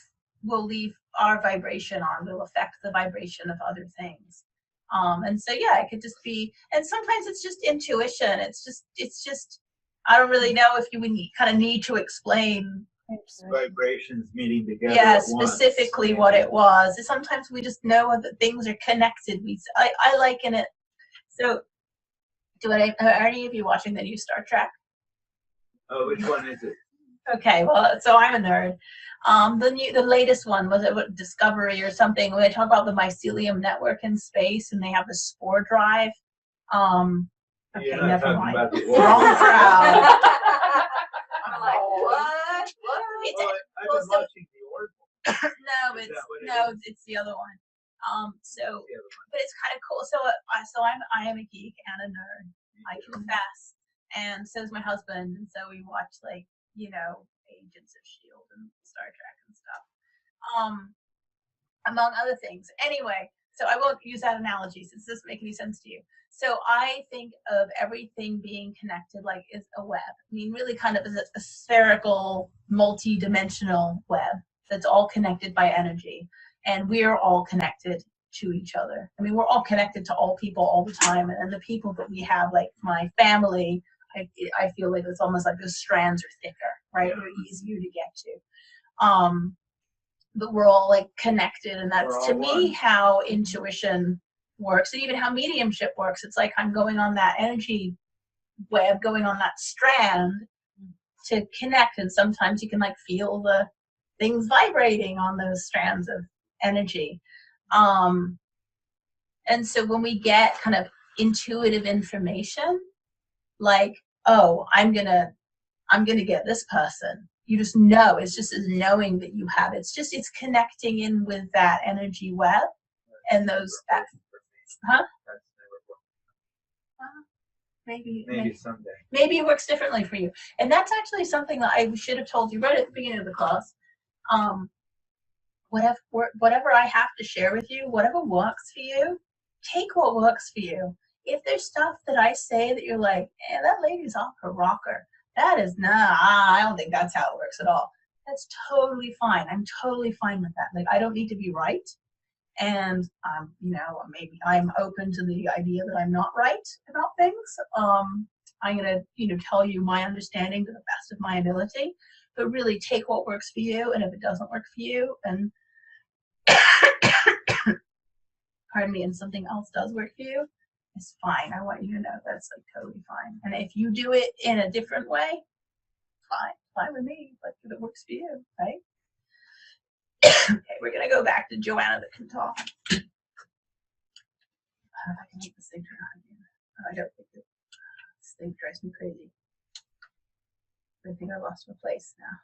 our vibration on. We'll affect the vibration of other things. And so it could just be. And sometimes it's just intuition. It's just. I don't really know if you would need to explain. Vibrations meeting together. Yeah, specifically what it was. Sometimes we just know that things are connected. I liken it. So, are any of you watching the new Star Trek? Oh, which one is it? Okay, well, so I'm a nerd. The latest one was it Discovery or something. Where they talk about the mycelium network in space, and they have the spore drive. Okay, never mind. Wrong crowd. I'm like, what? I've been watching the Oracle. It's the other one. But it's kind of cool. So I am a geek and a nerd. I confess, and so is my husband. And so we watch Agents of S.H.I.E.L.D. and Star Trek and stuff, among other things. Anyway, so I won't use that analogy since this doesn't make any sense to you. So I think of everything being connected like is a web. Really kind of as a spherical, multi-dimensional web that's all connected by energy. And we're all connected to each other. We're all connected to all people all the time. And the people that we have, like my family, I feel like it's almost like those strands are thicker, right? They're easier to get to. But we're all like connected. And that's to me how intuition works, and even how mediumship works. It's like I'm going on that energy web, going on that strand to connect, and sometimes you can feel the things vibrating on those strands of energy. And so when we get kind of intuitive information, like, oh, I'm gonna get this person, you just know. It's just as knowing that you have. It's connecting in with that energy web and those Huh? That's never worked. Maybe Someday. maybe it works differently for you. And that's actually something that I should have told you right at the beginning of the class. Whatever I have to share with you, whatever works for you, take what works for you. If there's stuff that I say that you're like, that lady's off her rocker, that is I don't think that's how it works at all. That's totally fine. I'm totally fine with that. Like, I don't need to be right. And maybe I'm open to the idea that I'm not right about things. I'm gonna tell you my understanding to the best of my ability, but really take what works for you, and if it doesn't work for you, and pardon me, and something else does work for you, it's fine. I want you to know that's like totally fine. And if you do it in a different way, fine with me, but if it works for you, right? Okay, we're gonna go back to Joanna that can talk. I can keep this thing turned on here. I don't think this thing drives me crazy. I think I lost my place now.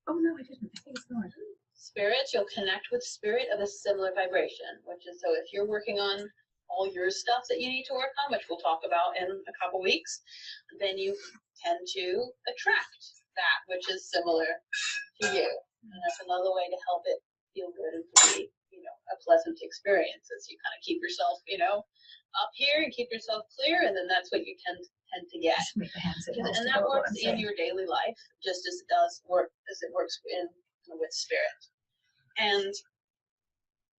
Oh no, I didn't. I think it's not. Spirits, you'll connect with spirit of a similar vibration, which is, so if you're working on all your stuff that you need to work on, which we'll talk about in a couple weeks, then you tend to attract that which is similar to you. And that's another way to help it feel good and to be, a pleasant experience, as you kind of keep yourself, up here and keep yourself clear, and then that's what you tend to get. Just make the hand signals And to that go with what works I'm saying. in your daily life, just as it works with spirit. And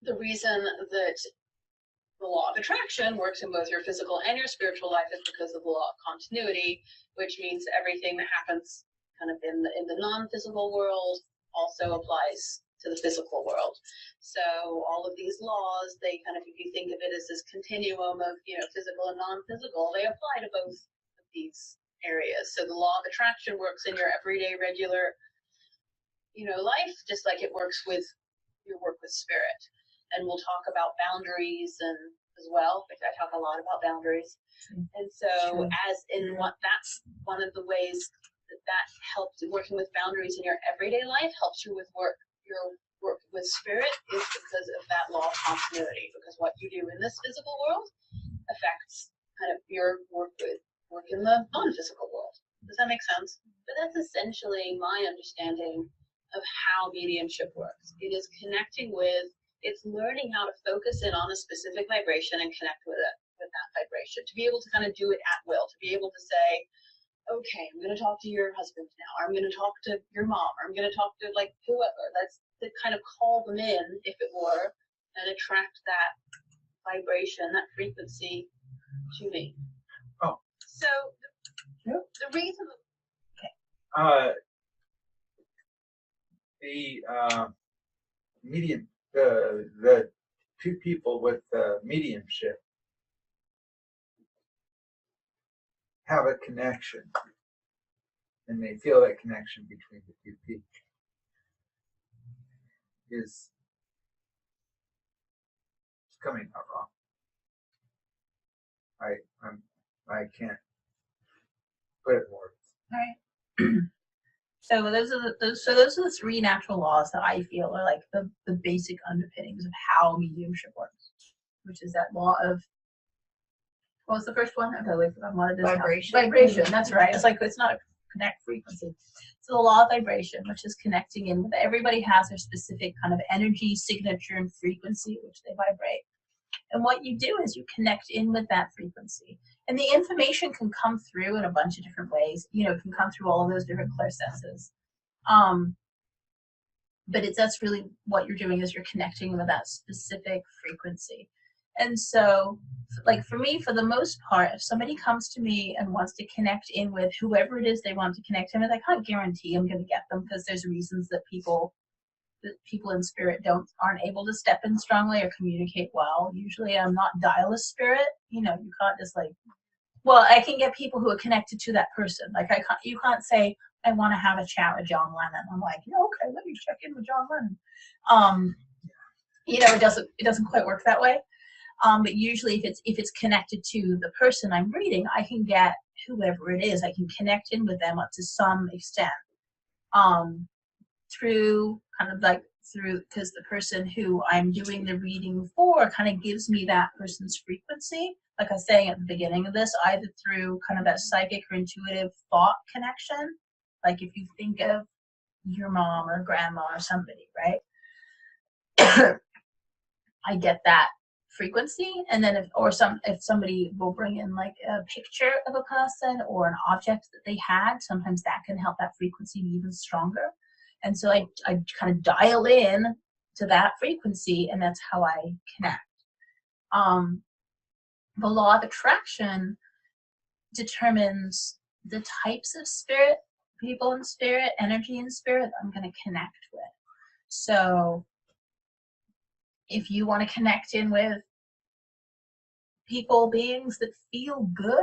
the reason that the law of attraction works in both your physical and your spiritual life is because of the law of continuity, which means everything that happens kind of in the non-physical world also applies to the physical world. So all of these laws, they kind of, if you think of it as this continuum of, physical and non-physical, they apply to both of these areas. So the law of attraction works in your everyday, regular, life, just like it works with your work with spirit. And we'll talk about boundaries and as well. I talk a lot about boundaries. And so that's one of the ways that helps, working with boundaries in your everyday life helps you with your work with spirit, is because of that law of continuity, because what you do in this physical world affects kind of your work in the non-physical world. Does that make sense? But that's essentially my understanding of how mediumship works. It is it's learning how to focus in on a specific vibration and connect with that vibration, to be able to kind of do it at will, to be able to say, okay, I'm going to talk to your husband now, or I'm going to talk to your mom, or I'm going to talk to like whoever. That's to kind of call them in, if it were, and attract that vibration, that frequency to me. Oh. So the reason. The medium, the two people with mediumship have a connection, and they feel that connection between the two people is coming out wrong. I can't put it in words. All right. So those are the three natural laws that I feel are like the basic underpinnings of how mediumship works, which is that law of, what was the first one? Okay, wait, I wanted this Vibration. Vibration, that's right. It's like, it's not a connect frequency. So the law of vibration, which is connecting in with, everybody has their specific kind of energy signature and frequency at which they vibrate. And what you do is you connect in with that frequency. And the information can come through in a bunch of different ways. It can come through all of those different clairsenses. But that's really what you're doing, is you're connecting with that specific frequency. And so, like for me, for the most part, if somebody comes to me and wants to connect in with whoever it is they want to connect in with, I can't guarantee I'm going to get them, because there's reasons that people in spirit aren't able to step in strongly or communicate well. Usually I'm not dial a spirit. You can't just like, well, I can get people who are connected to that person. Like you can't say, I want to have a chat with John Lennon. I'm like, yeah, okay, let me check in with John Lennon. It doesn't quite work that way. But usually if it's connected to the person I'm reading, I can get whoever it is, I can connect in with them up to some extent. Through kind of like through, because the person who I'm doing the reading for kind of gives me that person's frequency. Like I was saying at the beginning of this, either through kind of that psychic or intuitive thought connection. Like if you think of your mom or grandma or somebody, right? I get that frequency, and then if somebody will bring in like a picture of a person or an object that they had, sometimes that can help that frequency be even stronger. And so I kind of dial in to that frequency, and that's how I connect. The law of attraction determines the types of spirit, people in spirit, energy in spirit that I'm going to connect with. So if you want to connect in with people, beings that feel good,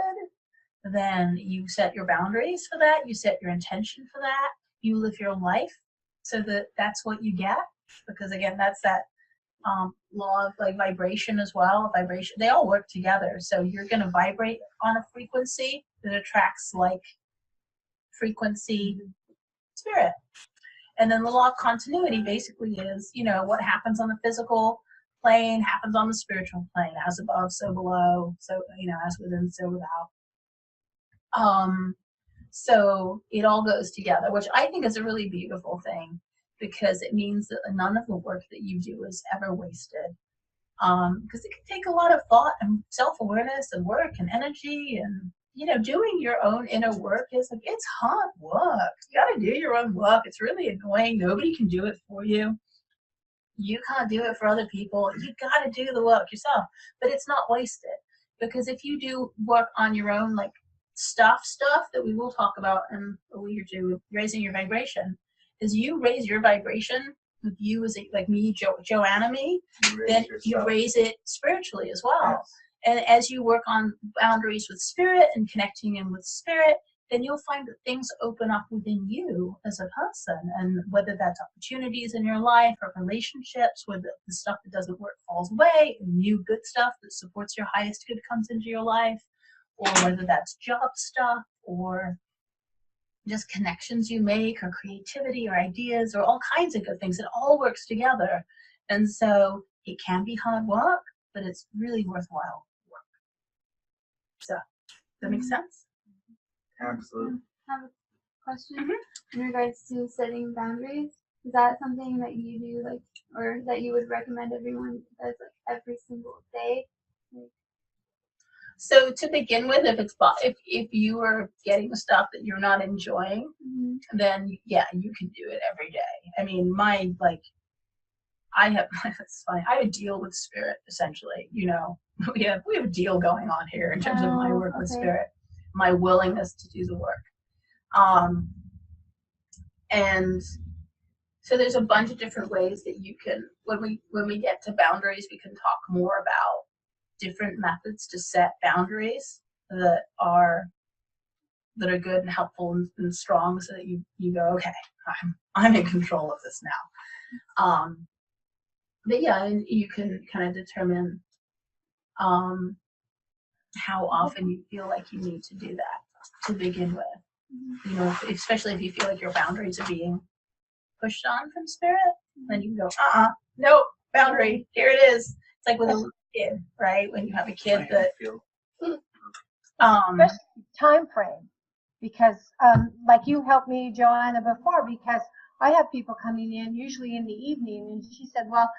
then you set your boundaries for that, you set your intention for that, you live your life so that that's what you get. Because again, that's that law of like vibration as well. Vibration, they all work together. So you're going to vibrate on a frequency that attracts like frequency spirit. And then the law of continuity basically is, you know, what happens on the physical plane happens on the spiritual plane, as above, so below, so, you know, as within, so without. So it all goes together, which I think is a really beautiful thing, because it means that none of the work that you do is ever wasted. Because it can take a lot of thought and self-awareness and work and energy, and you know, doing your own inner work is like, it's hard work. You got to do your own work. It's really annoying. Nobody can do it for you. You can't do it for other people. You got to do the work yourself. But it's not wasted, because if you do work on your own, like stuff that we will talk about in a week or two, raising your vibration, is you raise your vibration with you as like me, Joanna, me, then you raise it spiritually as well. Yes. And as you work on boundaries with spirit and connecting in with spirit, then you'll find that things open up within you as a person. And whether that's opportunities in your life or relationships, where the stuff that doesn't work falls away, and new good stuff that supports your highest good comes into your life, or whether that's job stuff or just connections you make, or creativity or ideas, or all kinds of good things. It all works together. And so it can be hard work, but it's really worthwhile work. So, does that make sense? Absolutely. I have a question in regards to setting boundaries. Is that something that you do, like, or that you would recommend everyone does like every single day? So to begin with, if you are getting stuff that you're not enjoying, then yeah, you can do it every day. I mean, it's funny. I have a deal with spirit, essentially. You know, we have a deal going on here in terms of my work with spirit, my willingness to do the work. And so there's a bunch of different ways that you can, when we get to boundaries, we can talk more about different methods to set boundaries that are good and helpful and strong, so that you go, okay, I'm in control of this now. But yeah, and you can kind of determine how often you feel like you need to do that to begin with. You know, especially if you feel like your boundaries are being pushed on from spirit, then you can go, nope, boundary, here it is. It's like with a little kid, right? When you have a kid that time frame, because like you helped me, Joanna, before, because I have people coming in usually in the evening, and she said, well,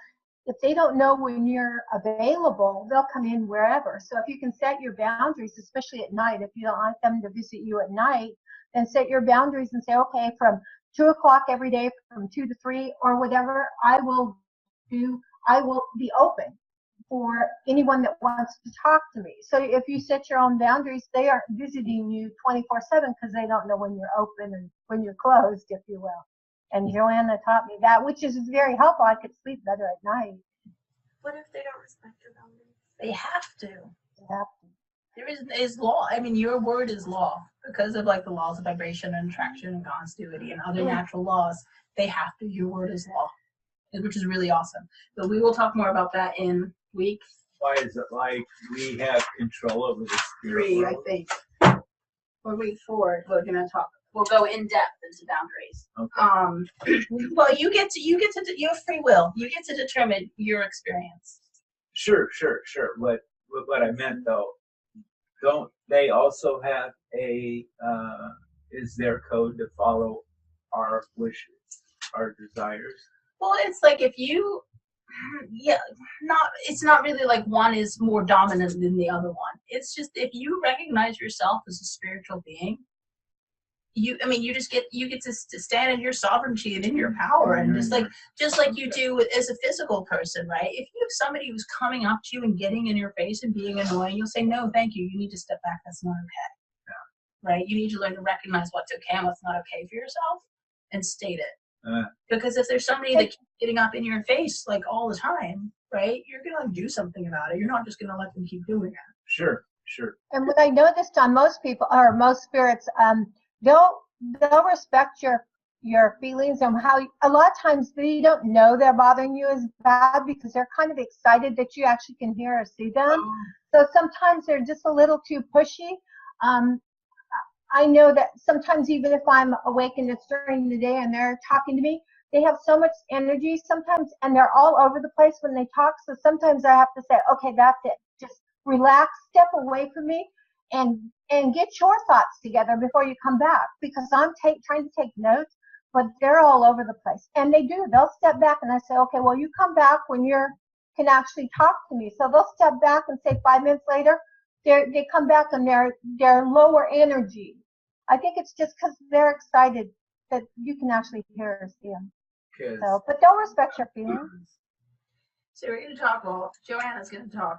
if they don't know when you're available, they'll come in wherever. So if you can set your boundaries, especially at night, if you don't want them to visit you at night, then set your boundaries and say, okay, from 2 o'clock every day, from 2 to 3 or whatever, I will be open for anyone that wants to talk to me. So if you set your own boundaries, they aren't visiting you 24/7, because they don't know when you're open and when you're closed, if you will. And Joanna taught me that, which is very helpful. I could sleep better at night. What if they don't respect your boundaries? they have to. They have to. There is law. I mean, your word is law because of like the laws of vibration and attraction and continuity and other natural laws. They have to. Your word is law, which is really awesome. But we will talk more about that in week. Why is it like we have control over the spirit 3, world? I think, or week 4. We're gonna talk we'll go in depth into boundaries. Okay. Well, you have free will. You get to determine your experience. Sure. What I meant though, don't they also have a is their code to follow our wishes, our desires? Well, it's like if you, it's not really like one is more dominant than the other one. It's just if you recognize yourself as a spiritual being, you get to stand in your sovereignty and in your power, and just like you do as a physical person, right? If you have somebody who's coming up to you and getting in your face and being annoying, you'll say, no, thank you. You need to step back. That's not okay. Yeah. Right? You need to learn to recognize what's okay and what's not okay for yourself and state it. Because if there's somebody that keeps getting up in your face like all the time, right, you're gonna do something about it. You're not just gonna let them keep doing it. Sure. And what I noticed on most people, or most spirits, they'll respect your feelings and how a lot of times they don't know they're bothering you as bad because they're kind of excited that you actually can hear or see them. So sometimes they're just a little too pushy. I know that sometimes even if I'm awake and it's during the day and they're talking to me, they have so much energy sometimes, and they're all over the place when they talk. So sometimes I have to say, okay, that's it. Just relax, step away from me, and get your thoughts together before you come back, because I'm trying to take notes, but they're all over the place. And they do. They'll step back, and I say, okay, well, you come back when you can actually talk to me. So they'll step back and say 5 minutes later, they come back and they're lower energy. I think it's just because they're excited that you can actually hear or see them. So, but they'll respect your feelings. So we're going to talk. Well, Joanna's going to talk.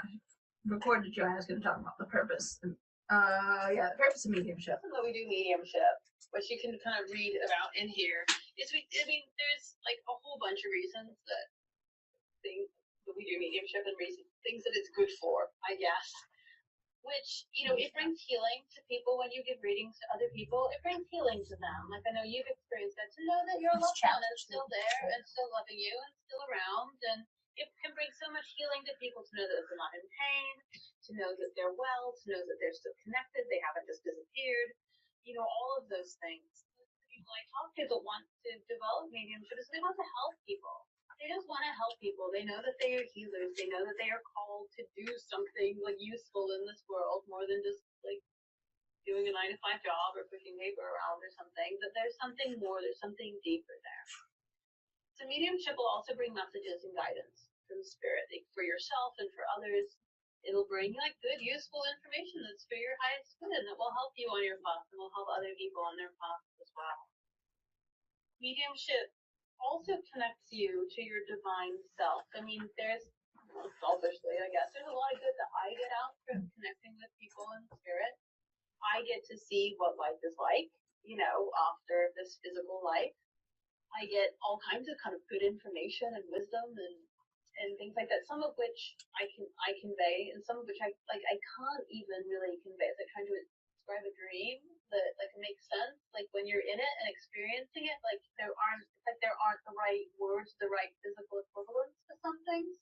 Recorded Joanna's going to talk about the purpose. The purpose of mediumship. Even though we do mediumship, which you can kind of read about in here, there's like a whole bunch of reasons that we do mediumship and things that it's good for, I guess. Which, it brings healing to people when you give readings to other people. It brings healing to them. Like, I know you've experienced that, to know that your loved one is still there and still loving you and still around. And it can bring so much healing to people to know that they're not in pain, to know that they're well, to know that they're still connected, they haven't just disappeared. All of those things. The people I talk to that want to develop mediumship is they want to help people. They just want to help people. They know that they are healers. They know that they are called to do something like useful in this world, more than just like doing a 9-to-5 job or pushing paper around or something. That there's something more. There's something deeper there. So mediumship will also bring messages and guidance from spirit, like for yourself and for others. It'll bring like good, useful information that's for your highest good and that will help you on your path and will help other people on their path as well. Mediumship also connects you to your divine self. I mean, there's, selfishly, I guess, there's a lot of good that I get out from connecting with people in spirit. I get to see what life is like, after this physical life. I get all kinds of kind of good information and wisdom and things like that, some of which I convey, and some of which I can't even really convey. It's like trying to describe a dream that like makes sense. Like when you're in it and experiencing it, like there aren't the right words, the right physical equivalents to some things.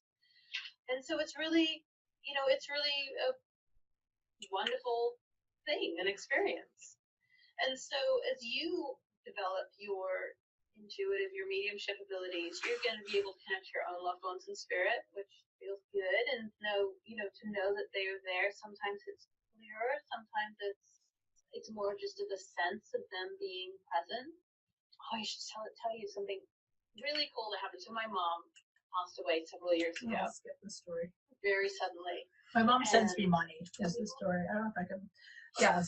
And so it's really a wonderful thing, an experience. And so as you develop your intuitive, your mediumship abilities, you're going to be able to connect your own loved ones in spirit, which feels good, and to know that they are there. Sometimes it's clearer, sometimes it's more just of the sense of them being present. Oh, I should tell you something really cool that happened. So my mom passed away several years ago. I'll skip the story. Very suddenly. My mom sends me money. Is the story. I don't know if I can. Yeah,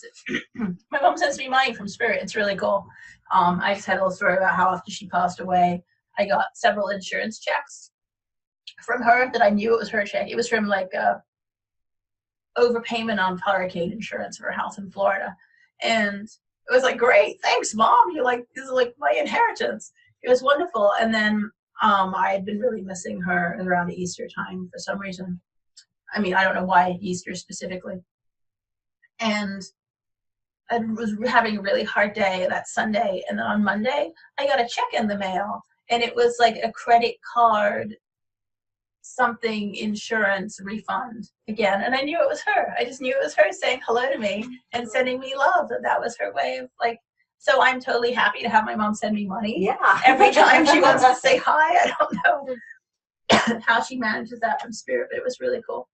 my mom sends me money from spirit. It's really cool. I just had a little story about how after she passed away, I got several insurance checks from her that I knew it was her check. It was from like overpayment on hurricane insurance for a house in Florida. And it was like, great, thanks, Mom. You're like, this is like my inheritance. It was wonderful. And then I had been really missing her around the Easter time for some reason. I mean, I don't know why Easter specifically. And I was having a really hard day that Sunday. And then on Monday, I got a check in the mail. And it was like a credit card, something insurance refund again. And I knew it was her. I just knew it was her saying hello to me and sending me love. That was her way of like So I'm totally happy to have my mom send me money Yeah. every time she wants to say hi. I don't know how she manages that from spirit, but it was really cool.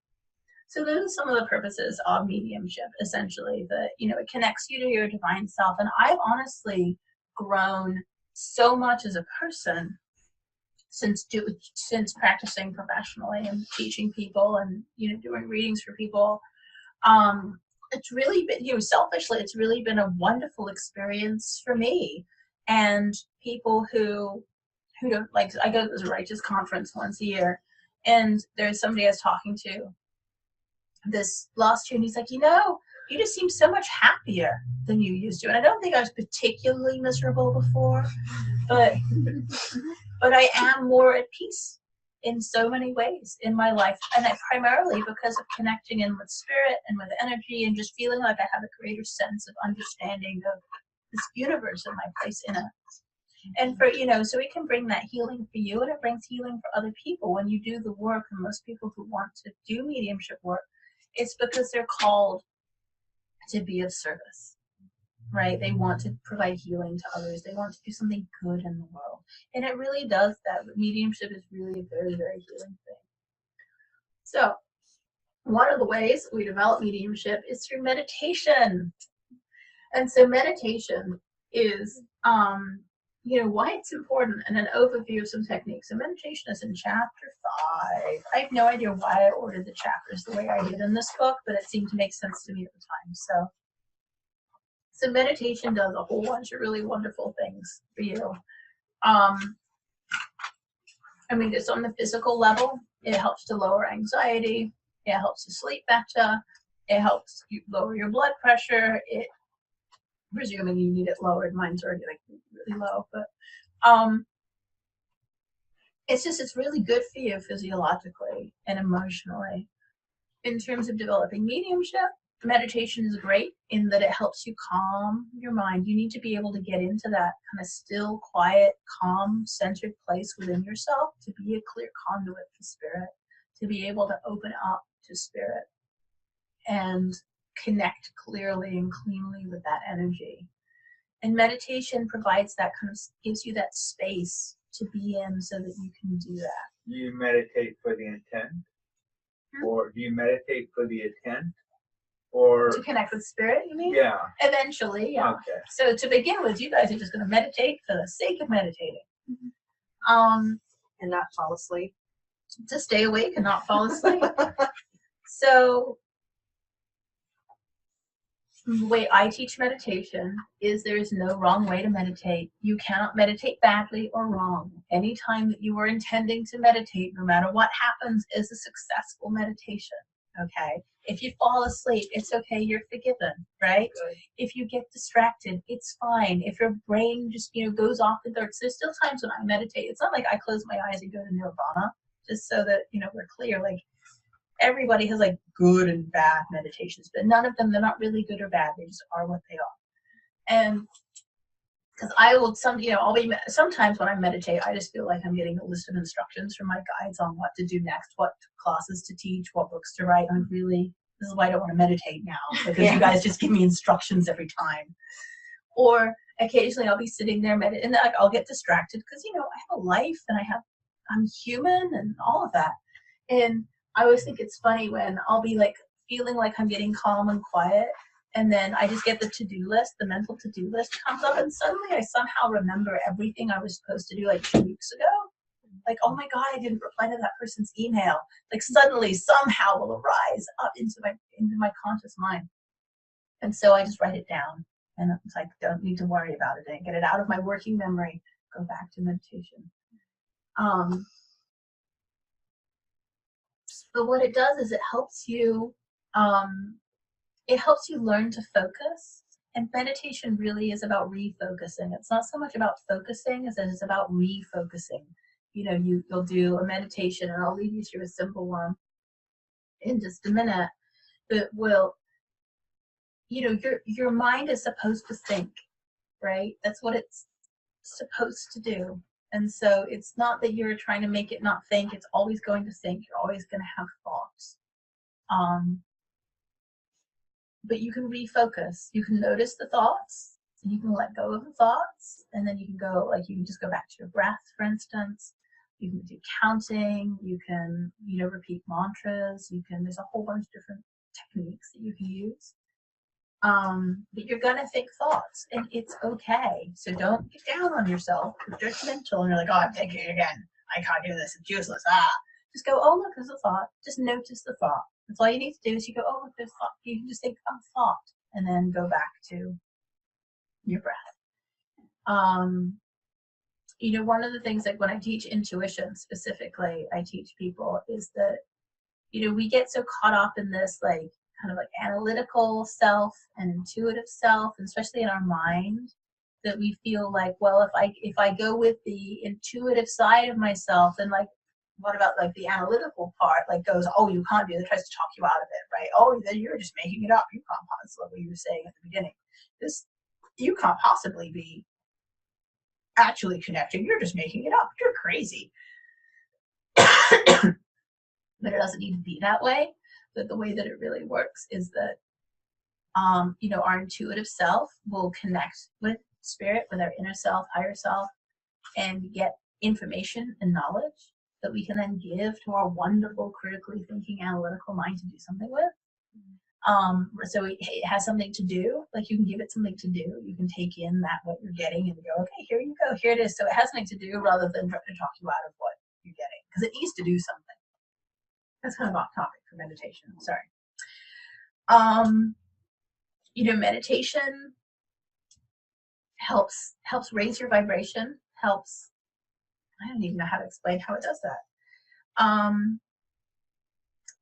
So those are some of the purposes of mediumship, essentially, that, you know, it connects you to your divine self. And I've honestly grown so much as a person since practicing professionally and teaching people and, you know, doing readings for people. It's really been, you know, selfishly, it's really been a wonderful experience for me. And people who don't, like, I go to this Righteous conference once a year, and there's somebody I was talking to this last year, and he's like, you know, you just seem so much happier than you used to. And I don't think I was particularly miserable before, but I am more at peace in so many ways in my life, and that primarily because of connecting in with spirit and with energy, and just feeling like I have a greater sense of understanding of this universe and my place in it. And for, you know, so it can bring that healing for you, and it brings healing for other people when you do the work. And most people who want to do mediumship work, it's because they're called to be of service, right? They want to provide healing to others. They want to do something good in the world. And it really does that. Mediumship is really a very, very healing thing. So one of the ways we develop mediumship is through meditation. And so meditation is, you know, why it's important, and an overview of some techniques. So meditation is in chapter 5. I have no idea why I ordered the chapters the way I did in this book, but it seemed to make sense to me at the time. So meditation does a whole bunch of really wonderful things for you. I mean, just on the physical level, it helps to lower anxiety. It helps you sleep better. It helps you lower your blood pressure. It, presuming you need it lowered, mine's already like really low, but it's really good for you physiologically and emotionally. In terms of developing mediumship, meditation is great in that it helps you calm your mind. You need to be able to get into that kind of still, quiet, calm, centered place within yourself to be a clear conduit for spirit, to be able to open up to spirit and connect clearly and cleanly with that energy. And meditation provides that kind of, gives you that space to be in so that you can do that. You meditate for the intent? Or do you meditate for the intent? Or to connect with spirit, you mean? Yeah. Eventually, yeah. Okay. So to begin with, you guys are just going to meditate for the sake of meditating. And not fall asleep. To stay awake and not fall asleep. So the way I teach meditation is there's no wrong way to meditate. You cannot meditate badly or wrong. Anytime that you are intending to meditate, no matter what happens, is a successful meditation. Okay? If you fall asleep, it's okay, you're forgiven, right? Good. If you get distracted, it's fine. If your brain just, you know, goes off in dark, there's still times when I meditate. It's not like I close my eyes and go to nirvana, just so that, you know, we're clear. Like, everybody has like good and bad meditations, but none of them, they're not really good or bad. They just are what they are. And because I will sometimes when I meditate, I just feel like I'm getting a list of instructions from my guides on what to do next, what classes to teach, what books to write. This is why I don't want to meditate now, because you guys just give me instructions every time. Or occasionally I'll be sitting there and like I'll get distracted because, you know, I have a life and I'm human and all of that. And I always think it's funny when I'll be like feeling like I'm getting calm and quiet, and then I just get the to-do list, the mental to-do list comes up, and suddenly I somehow remember everything I was supposed to do like 2 weeks ago. Like, oh my God, I didn't reply to that person's email. Like suddenly somehow will arise up into my conscious mind. And so I just write it down, and it's like, don't need to worry about it. I get it out of my working memory, go back to meditation. But what it does is it helps you learn to focus. And meditation really is about refocusing. It's not so much about focusing as it is about refocusing. You know, you'll do a meditation, and I'll lead you through a simple one in just a minute. That will, you know, your mind is supposed to think, right? That's what it's supposed to do. And so it's not that you're trying to make it not think. It's always going to think. You're always going to have thoughts. But you can refocus. You can notice the thoughts, And you can let go of the thoughts, and then you can go, like, you can just go back to your breath, for instance. You can do counting, you can, repeat mantras, there's a whole bunch of different techniques that you can use. But you're gonna think thoughts, and it's okay. So don't get down on yourself. If you're judgmental and you're like, oh, I'm thinking again, I can't do this, it's useless, just go, oh, look, there's a thought. Just notice the thought. That's all you need to do is you go, oh, look, there's thought. You can just think of thought, and then go back to your breath. One of the things, like when I teach intuition specifically, I teach people is that, we get so caught up in this, like, kind of like analytical self and intuitive self, and especially in our mind, that we feel like, well, if I go with the intuitive side of myself, then, like, what about, like, the analytical part, like, goes, oh, you can't do it, tries to talk you out of it, right? Oh, then you're just making it up. You can't possibly, what you were saying at the beginning. You can't possibly be actually connecting. You're just making it up. You're crazy. But it doesn't need to be that way. But the way that it really works is that, our intuitive self will connect with spirit, with our inner self, higher self, and get information and knowledge that we can then give to our wonderful, critically thinking, analytical mind to do something with. So it has something to do, like, you can give it something to do. You can take in what you're getting and go, okay, here you go, here it is. So it has something to do rather than trying to talk you out of what you're getting, because it needs to do something. That's kind of off topic for meditation. Sorry. Meditation helps raise your vibration. Helps. I don't even know how to explain how it does that.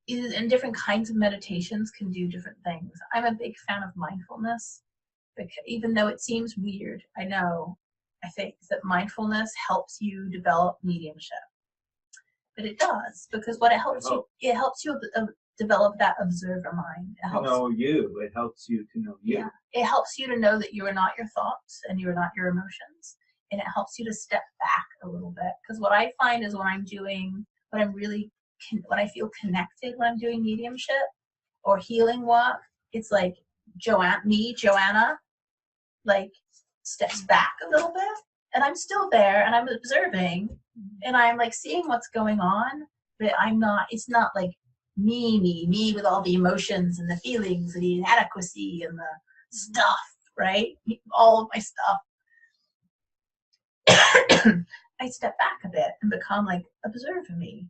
And different kinds of meditations can do different things. I'm a big fan of mindfulness, because even though it seems weird, I think that mindfulness helps you develop mediumship. But it does, because what it helps you develop that observer mind. It helps you. It helps you to know you. Yeah. It helps you to know that you are not your thoughts and you are not your emotions. And it helps you to step back a little bit. Because what I find is when I feel connected when I'm doing mediumship or healing work, it's like Joanna, like, steps back a little bit, and I'm still there and I'm observing and I'm, like, seeing what's going on, but it's not like me with all the emotions and the feelings and the inadequacy and the stuff, right? All of my stuff. I step back a bit and become, like, observe me.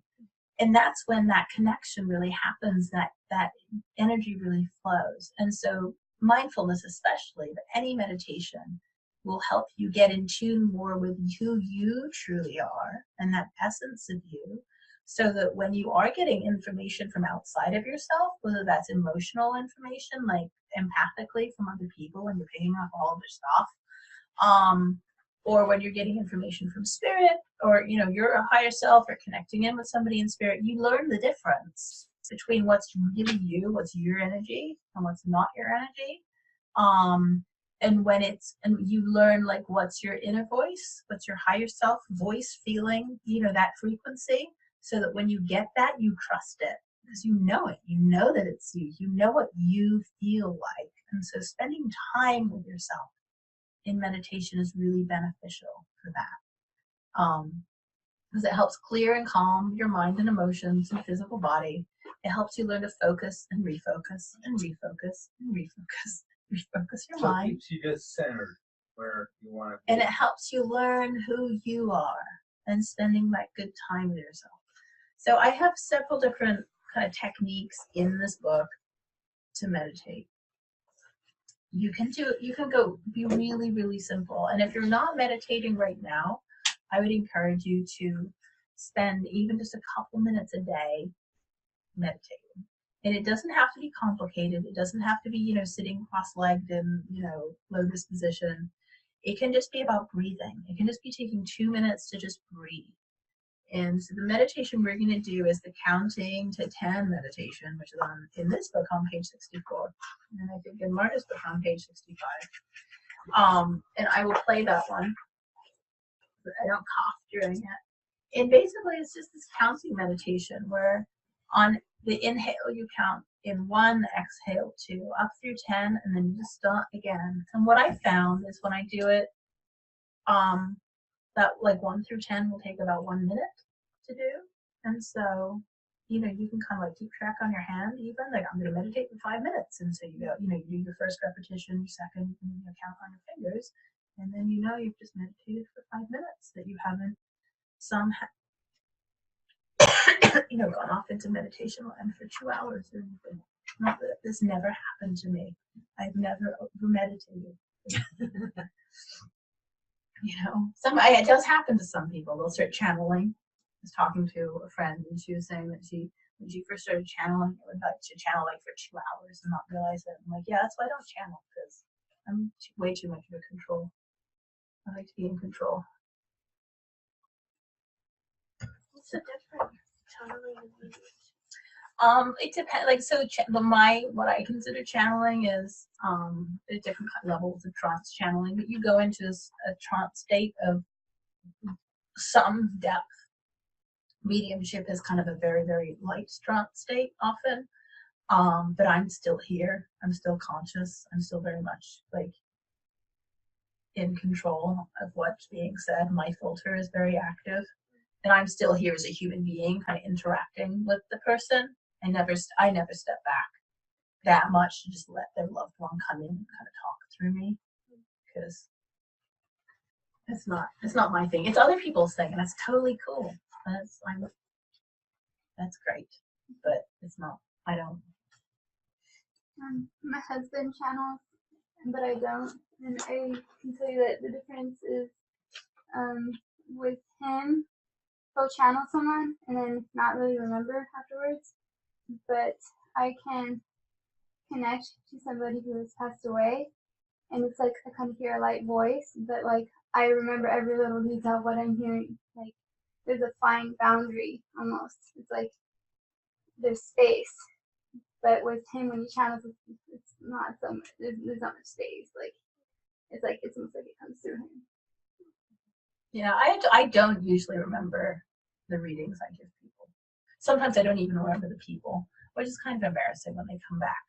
And that's when that connection really happens, that energy really flows. And so mindfulness especially, but any meditation, will help you get in tune more with who you truly are and that essence of you, so that when you are getting information from outside of yourself, whether that's emotional information, like empathically from other people when you're picking up all of their stuff, or when you're getting information from spirit, or you're a higher self or connecting in with somebody in spirit, you learn the difference between what's really you, what's your energy, and what's not your energy. And you learn, like, what's your inner voice, what's your higher self voice feeling, that frequency, so that when you get that, you trust it, because you know it. You know that it's you. You know what you feel like. And so spending time with yourself in meditation is really beneficial for that. Because it helps clear and calm your mind and emotions and physical body. It helps you learn to focus and refocus and refocus and refocus. Refocus your mind. It keeps you just centered where you want to be. And it helps you learn who you are and spending that good time with yourself. So I have several different kind of techniques in this book to meditate. You can go be really, really simple. And if you're not meditating right now, I would encourage you to spend even just a couple minutes a day meditating. And it doesn't have to be complicated. It doesn't have to be, sitting cross-legged in, lotus position. It can just be about breathing. It can just be taking 2 minutes to just breathe. And so the meditation we're going to do is the counting to 10 meditation, which is in this book on page 64. And I think in Marta's book on page 65. And I will play that one. But I don't cough during it. And basically it's just this counting meditation where on the inhale you count in 1, exhale 2, up through 10, and then you just start again. And what I found is when I do it, that like 1 through 10 will take about 1 minute to do. And so, you know, you can kind of like keep track on your hand even, like I'm going to meditate for 5 minutes. And so you go, you know, you do your first repetition, your second, and you count on your fingers. And then you know you've just meditated for 5 minutes, that you haven't somehow, you know, gone off into meditation land for 2 hours or anything. Not that this never happened to me. I've never over meditated. You know, it does happen to some people. They'll start channeling. I was talking to a friend and she was saying that when she first started channeling, it would like to channel like for 2 hours and not realize it. I'm like, yeah, that's why I don't channel, because I'm way too much of a control. I like to be in control. What's the difference? Channeling and mediumship. It depends. Like, so what I consider channeling is there's different levels of trance channeling, but you go into a trance state of some depth. Mediumship is kind of a very, very light trance state often, but I'm still here. I'm still conscious. I'm still very much like in control of what's being said. My filter is very active, and I'm still here as a human being, kind of interacting with the person. I never step back that much to just let their loved one come in and kind of talk through me, because it's not my thing. It's other people's thing, and that's totally cool. That's great, but it's not. I don't. My husband channels, but I don't, and I can tell you that the difference is with him, he'll channel someone and then not really remember afterwards. But I can connect to somebody who has passed away, and it's like I kind of hear a light voice, but like I remember every little detail of what I'm hearing. Like there's a fine boundary almost. It's like there's space, but with him when he channels, it's not so much. There's not much space. Like it's almost like it comes through him. Yeah, I don't usually remember the readings I give people. Sometimes I don't even remember the people, which is kind of embarrassing when they come back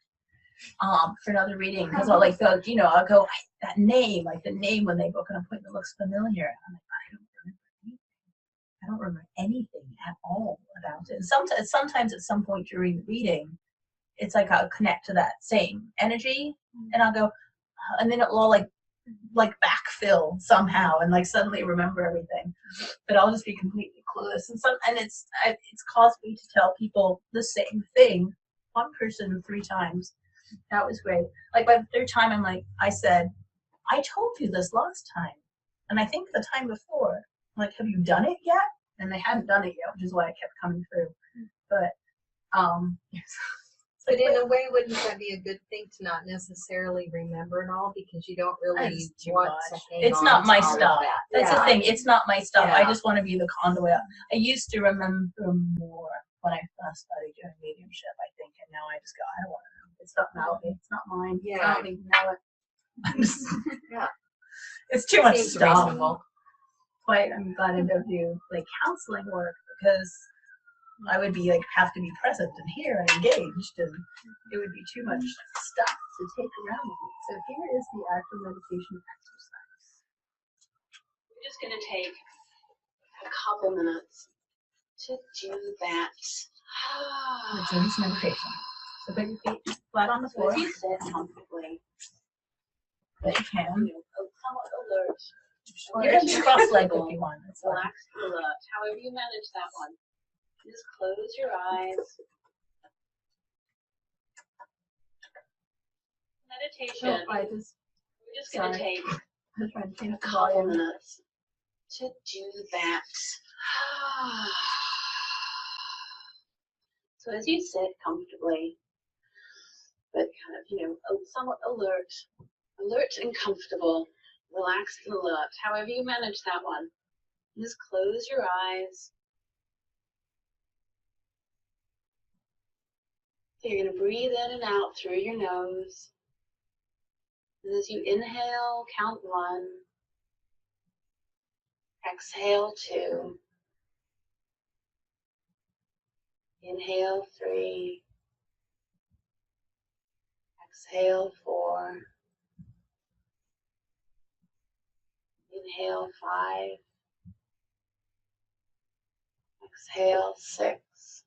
for another reading, because I'll like go, you know, I'll go that name, like the name when they book an appointment looks familiar. I'm like, I don't remember anything at all about it. And sometimes at some point during the reading, it's like I'll connect to that same energy, and I'll go, and then it'll all like backfill somehow, and like suddenly remember everything. But I'll just be completely clueless. And it's caused me to tell people the same thing, one person 3 times. That was great. Like by the 3rd time, I'm like, I said, I told you this last time, and I think the time before. I'm like, have you done it yet? And they hadn't done it yet, which is why I kept coming through. But But in a way, wouldn't that be a good thing to not necessarily remember it all, because you don't really want to hang it's on not to my all of stuff. that. That's the thing. It's not my stuff. Yeah. I just want to be the conduit. I used to remember more when I first started doing mediumship, I think, and now I just go, I don't want to know. It's not about me. It's not mine. Yeah. I don't even know it. I'm just, Yeah. It's too much Seems stuff. reasonable. But I'm glad I don't do like counseling work, because I would be like have to be present and here and engaged, and it would be too much stuff to take around with me. So here is the actual meditation exercise. We're just going to take a couple minutes to do that. The James meditation. So put your feet flat on the So floor. if you sit comfortably, That you can. somewhat alert. You can cross-leg if you want. That's fine. Relax the left. However you manage that one. Just close your eyes. Meditation. Oh, We're just going to take I'm trying to change a the couple volume. minutes to do that. So as you sit comfortably, but kind of, somewhat alert and comfortable, relaxed and alert, however you manage that one. Just close your eyes. So you're going to breathe in and out through your nose. And as you inhale, count 1. Exhale 2. Inhale 3. Exhale 4. Inhale 5. Exhale 6.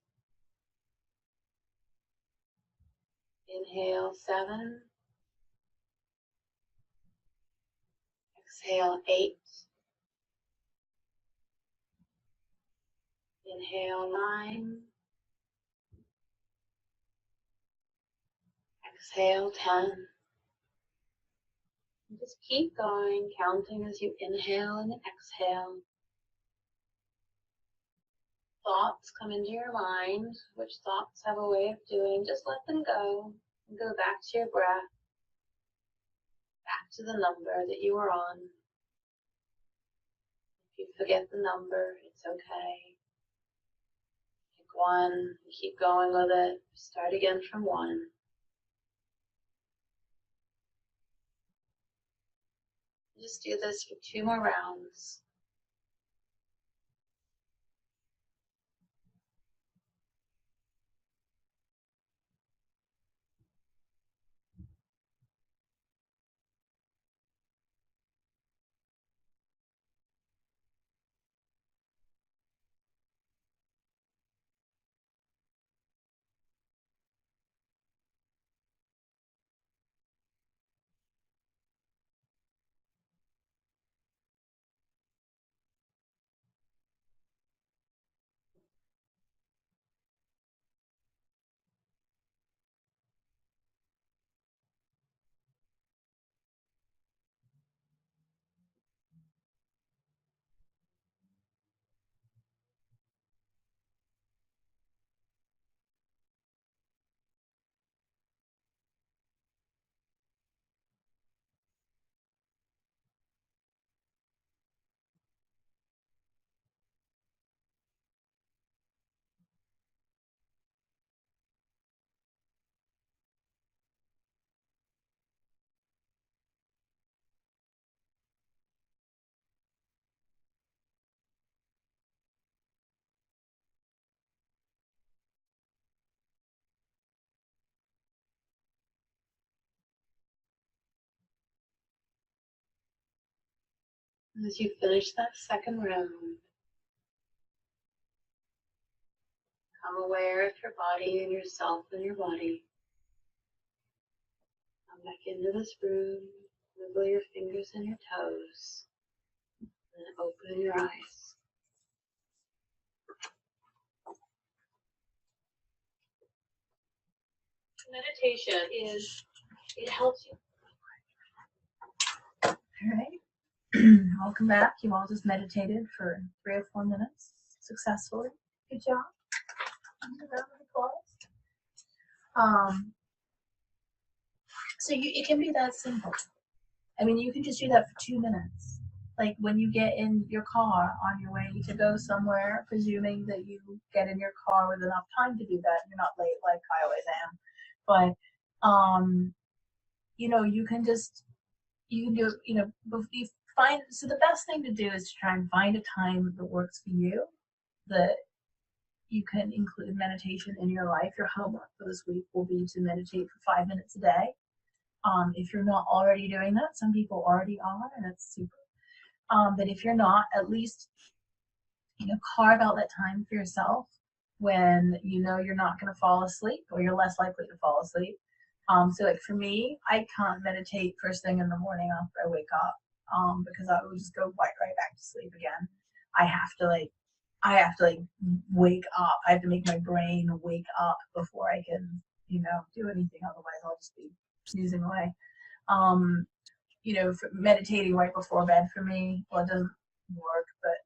Inhale 7. Exhale 8. Inhale 9. Exhale 10. And just keep going, counting as you inhale and exhale. Thoughts come into your mind, which thoughts have a way of doing. Just let them go and go back to your breath, back to the number that you were on. If you forget the number, it's okay. Pick 1 and keep going with it. Start again from 1. Just do this for 2 more rounds. As you finish that second round, become aware of your body and yourself and your body. Come back into this room, wiggle your fingers and your toes, and open your eyes. Meditation it helps you. All right. Welcome back. You all just meditated for 3 or 4 minutes successfully. Good job. Round of applause. So it can be that simple. I mean, you can just do that for 2 minutes. Like when you get in your car on your way to go somewhere, presuming that you get in your car with enough time to do that, you're not late like I always am. But you can do, you find, so the best thing to do is to try and find a time that works for you, that you can include meditation in your life. Your homework for this week will be to meditate for 5 minutes a day. If you're not already doing that, some people already are, and that's super. But if you're not, at least, carve out that time for yourself when you know you're not going to fall asleep, or you're less likely to fall asleep. So like for me, I can't meditate first thing in the morning after I wake up, because I will just go right back to sleep again. I have to wake up. I have to make my brain wake up before I can, do anything. Otherwise I'll just be snoozing away. For meditating right before bed for me, well, it doesn't work, but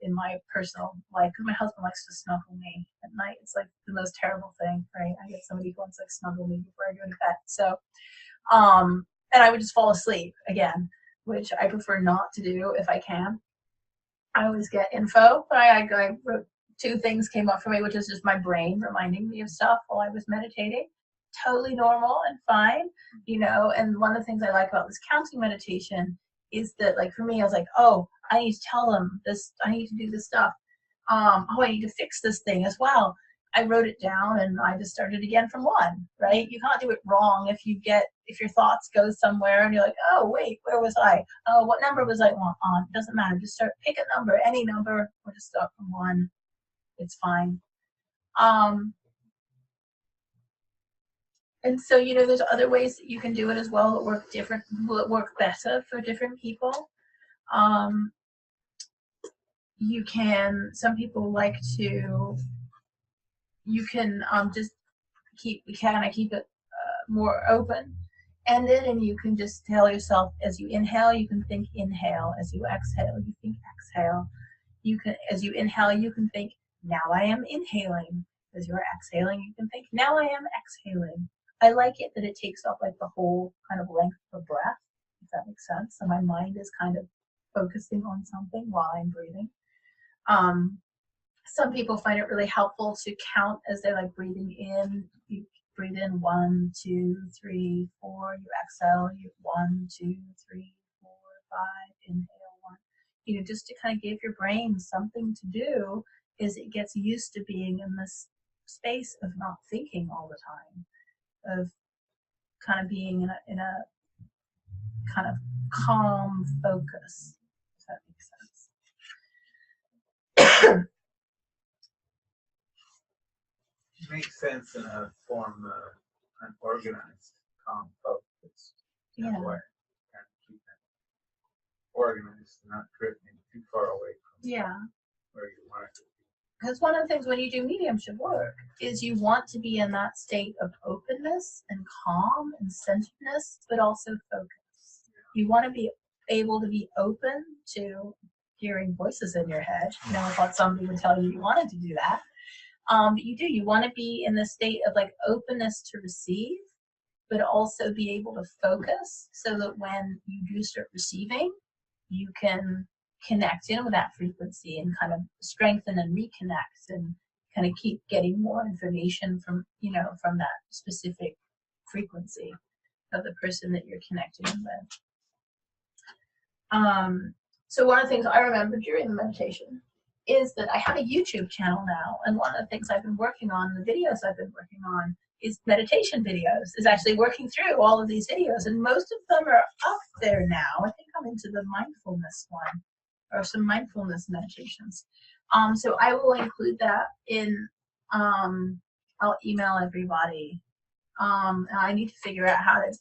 in my personal life, because my husband likes to snuggle me at night. It's like the most terrible thing, right? I get somebody who wants to snuggle me before I go to bed. So, and I would just fall asleep again, which I prefer not to do if I can. I always get info. I wrote 2 things came up for me, which is just my brain reminding me of stuff while I was meditating. Totally normal and fine, and one of the things I like about this counting meditation is that, like, for me, I was like, oh, I need to tell them this, I need to do this stuff. I need to fix this thing as well. I wrote it down and I just started again from 1, right? You can't do it wrong if your thoughts go somewhere and you're like, oh, wait, where was I? Oh, what number was I on? It doesn't matter. Just pick a number, any number, or just start from 1. It's fine. And so, there's other ways that you can do it as well that work better for different people. Some people like to, you can just keep it more open-ended, and you can just tell yourself, as you inhale, you can think inhale. As you exhale, you think exhale. As you inhale, you can think, now I am inhaling. As you're exhaling, you can think, now I am exhaling. I like it that it takes up like the whole kind of length of breath, if that makes sense. So my mind is kind of focusing on something while I'm breathing. Some people find it really helpful to count as they're like breathing in. You breathe in 1, 2, 3, 4. You exhale. 1, 2, 3, 4, 5. Inhale 1. Just to kind of give your brain something to do, is it gets used to being in this space of not thinking all the time, of kind of being in a kind of calm focus. If that makes sense. It makes sense in a form of an organized, calm focus. Yeah. Way. Kind of keep it organized, not drifting too far away from where you want it to be. Because one of the things when you do mediumship work is you want to be in that state of openness and calm and centeredness, but also focus. You want to be able to be open to hearing voices in your head. I thought somebody would tell you wanted to do that. But you want to be in the state of like openness to receive, but also be able to focus so that when you do start receiving, you can connect in with that frequency and kind of strengthen and reconnect and kind of keep getting more information from that specific frequency of the person that you're connecting with. So one of the things I remember during the meditation is that I have a YouTube channel now, and one of the things I've been working on, the videos I've been working on, is meditation videos, is actually working through all of these videos, and most of them are up there now. I think I'm into the mindfulness one, or some mindfulness meditations. So I will include that in, I'll email everybody. And I need to figure out how to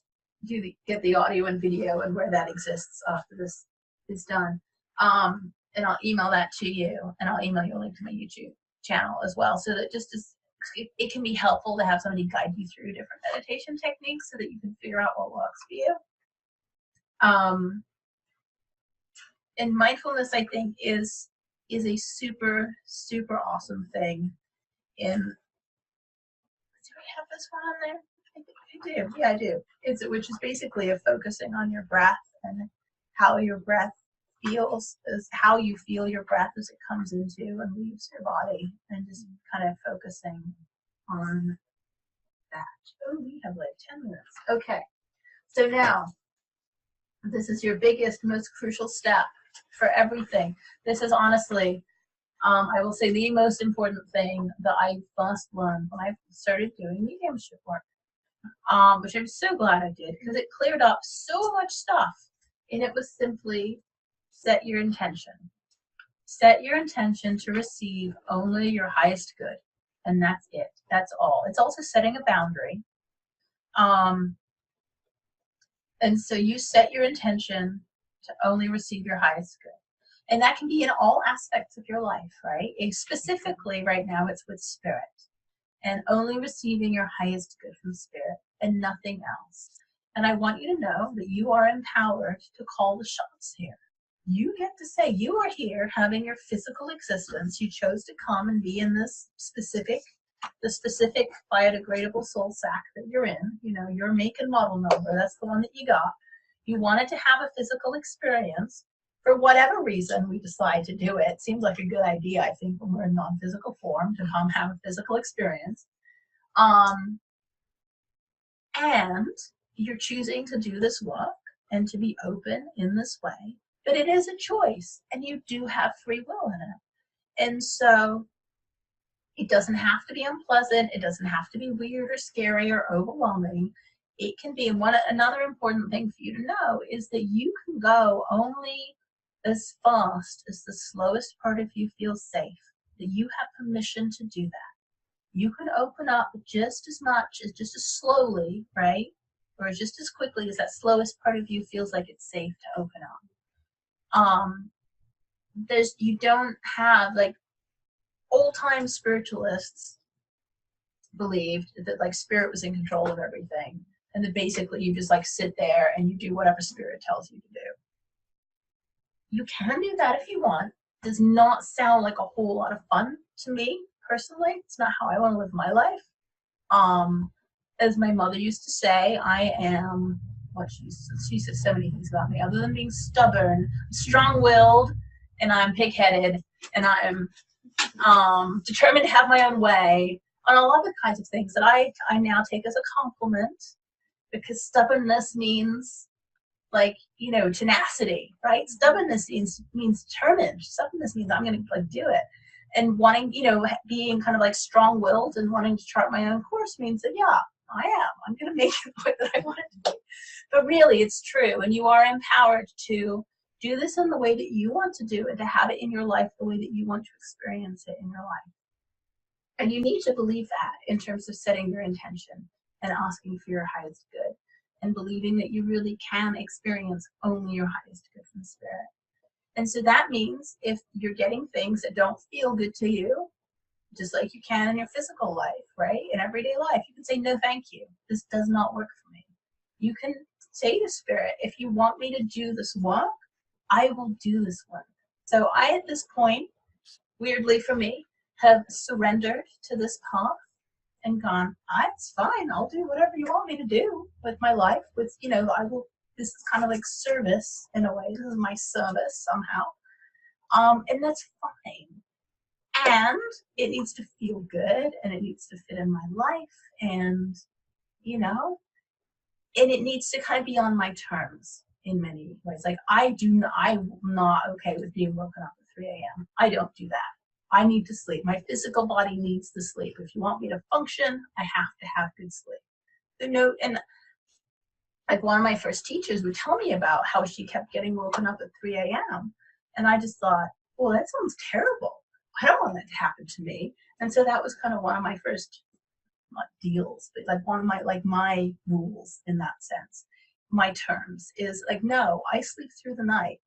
get the audio and video and where that exists after this is done. And I'll email that to you, and I'll email you a link to my YouTube channel as well, so that it can be helpful to have somebody guide you through different meditation techniques so that you can figure out what works for you. And mindfulness, I think, is a super, super awesome thing. Do I have this one on there? I think I do. Yeah, I do. Which is basically a focusing on your breath and how your breath feels, is how you feel your breath as it comes into and leaves your body, and just kind of focusing on that. Oh, we have like 10 minutes. Okay. So now, this is your biggest, most crucial step for everything. This is honestly, I will say, the most important thing that I first learned when I started doing mediumship work, which I'm so glad I did, because it cleared up so much stuff. And it was simply set your intention. Set your intention to receive only your highest good. And that's it. That's all. It's also setting a boundary. And so you set your intention to only receive your highest good. And that can be in all aspects of your life, right? And specifically right now, it's with spirit. And only receiving your highest good from spirit and nothing else. And I want you to know that you are empowered to call the shots here. You get to say, you are here having your physical existence. You chose to come and be in this specific biodegradable soul sack that you're in. Your make and model number, that's the one that you got. You wanted to have a physical experience. For whatever reason we decide to do it. Seems like a good idea, I think, when we're in non-physical form, to come have a physical experience. And you're choosing to do this work and to be open in this way. But it is a choice, and you do have free will in it. And so It doesn't have to be unpleasant. It doesn't have to be weird or scary or overwhelming. It can be, and another important thing for you to know is that you can go only as fast as the slowest part of you feels safe, that you have permission to do that. You can open up just as much, as just as slowly, right? Or just as quickly as that slowest part of you feels like it's safe to open up. You don't have, like, old-time spiritualists believed that, like, spirit was in control of everything, and that basically you just, like, sit there and you do whatever spirit tells you to do. You can do that if you want. Does not sound like a whole lot of fun to me personally. It's not how I want to live my life. As my mother used to say, I am, what she said so many things about me, other than being stubborn, strong-willed, and I'm pig-headed, and I am determined to have my own way, on a lot of kinds of things that I now take as a compliment, because stubbornness means, like, you know, tenacity, right? Stubbornness means determined. Stubbornness means I'm going to, like, do it. And wanting, you know, being kind of like strong-willed and wanting to chart my own course means that, yeah, I am. I'm going to make it the way that I want it to be. But really, it's true. And you are empowered to do this in the way that you want to do it, to have it in your life the way that you want to experience it in your life. And you need to believe that in terms of setting your intention and asking for your highest good, and believing that you really can experience only your highest good from spirit. And so that means if you're getting things that don't feel good to you, just like you can in your physical life, right? In everyday life, you can say, no, thank you. This does not work for me. You can say to spirit, if you want me to do this work, I will do this work. So I, at this point, weirdly for me, have surrendered to this path and gone, it's fine. I'll do whatever you want me to do with my life. With, you know, this is kind of like service in a way. This is my service somehow. And that's fine. And it needs to feel good, and it needs to fit in my life, and, you know, and it needs to kind of be on my terms in many ways. Like, I'm not okay with being woken up at 3 a.m. I don't do that. I need to sleep. My physical body needs to sleep. If you want me to function, I have to have good sleep. So no, and like one of my first teachers would tell me about how she kept getting woken up at 3 a.m. And I just thought, well, that sounds terrible. I don't want that to happen to me. And so that was kind of one of my first, not deals, but like one of my, like, my rules in that sense. My terms is like, no, I sleep through the night.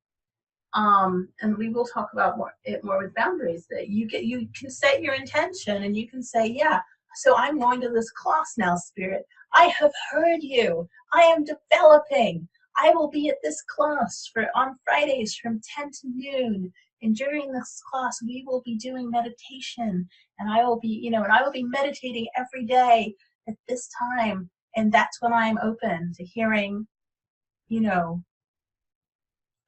And we will talk about it more with boundaries, that you can set your intention, and you can say, yeah, so I'm going to this class now, spirit. I have heard you. I am developing. I will be at this class on Fridays from 10 to noon. And during this class, we will be doing meditation, and I will be, you know, and I will be meditating every day at this time. And that's when I'm open to hearing, you know,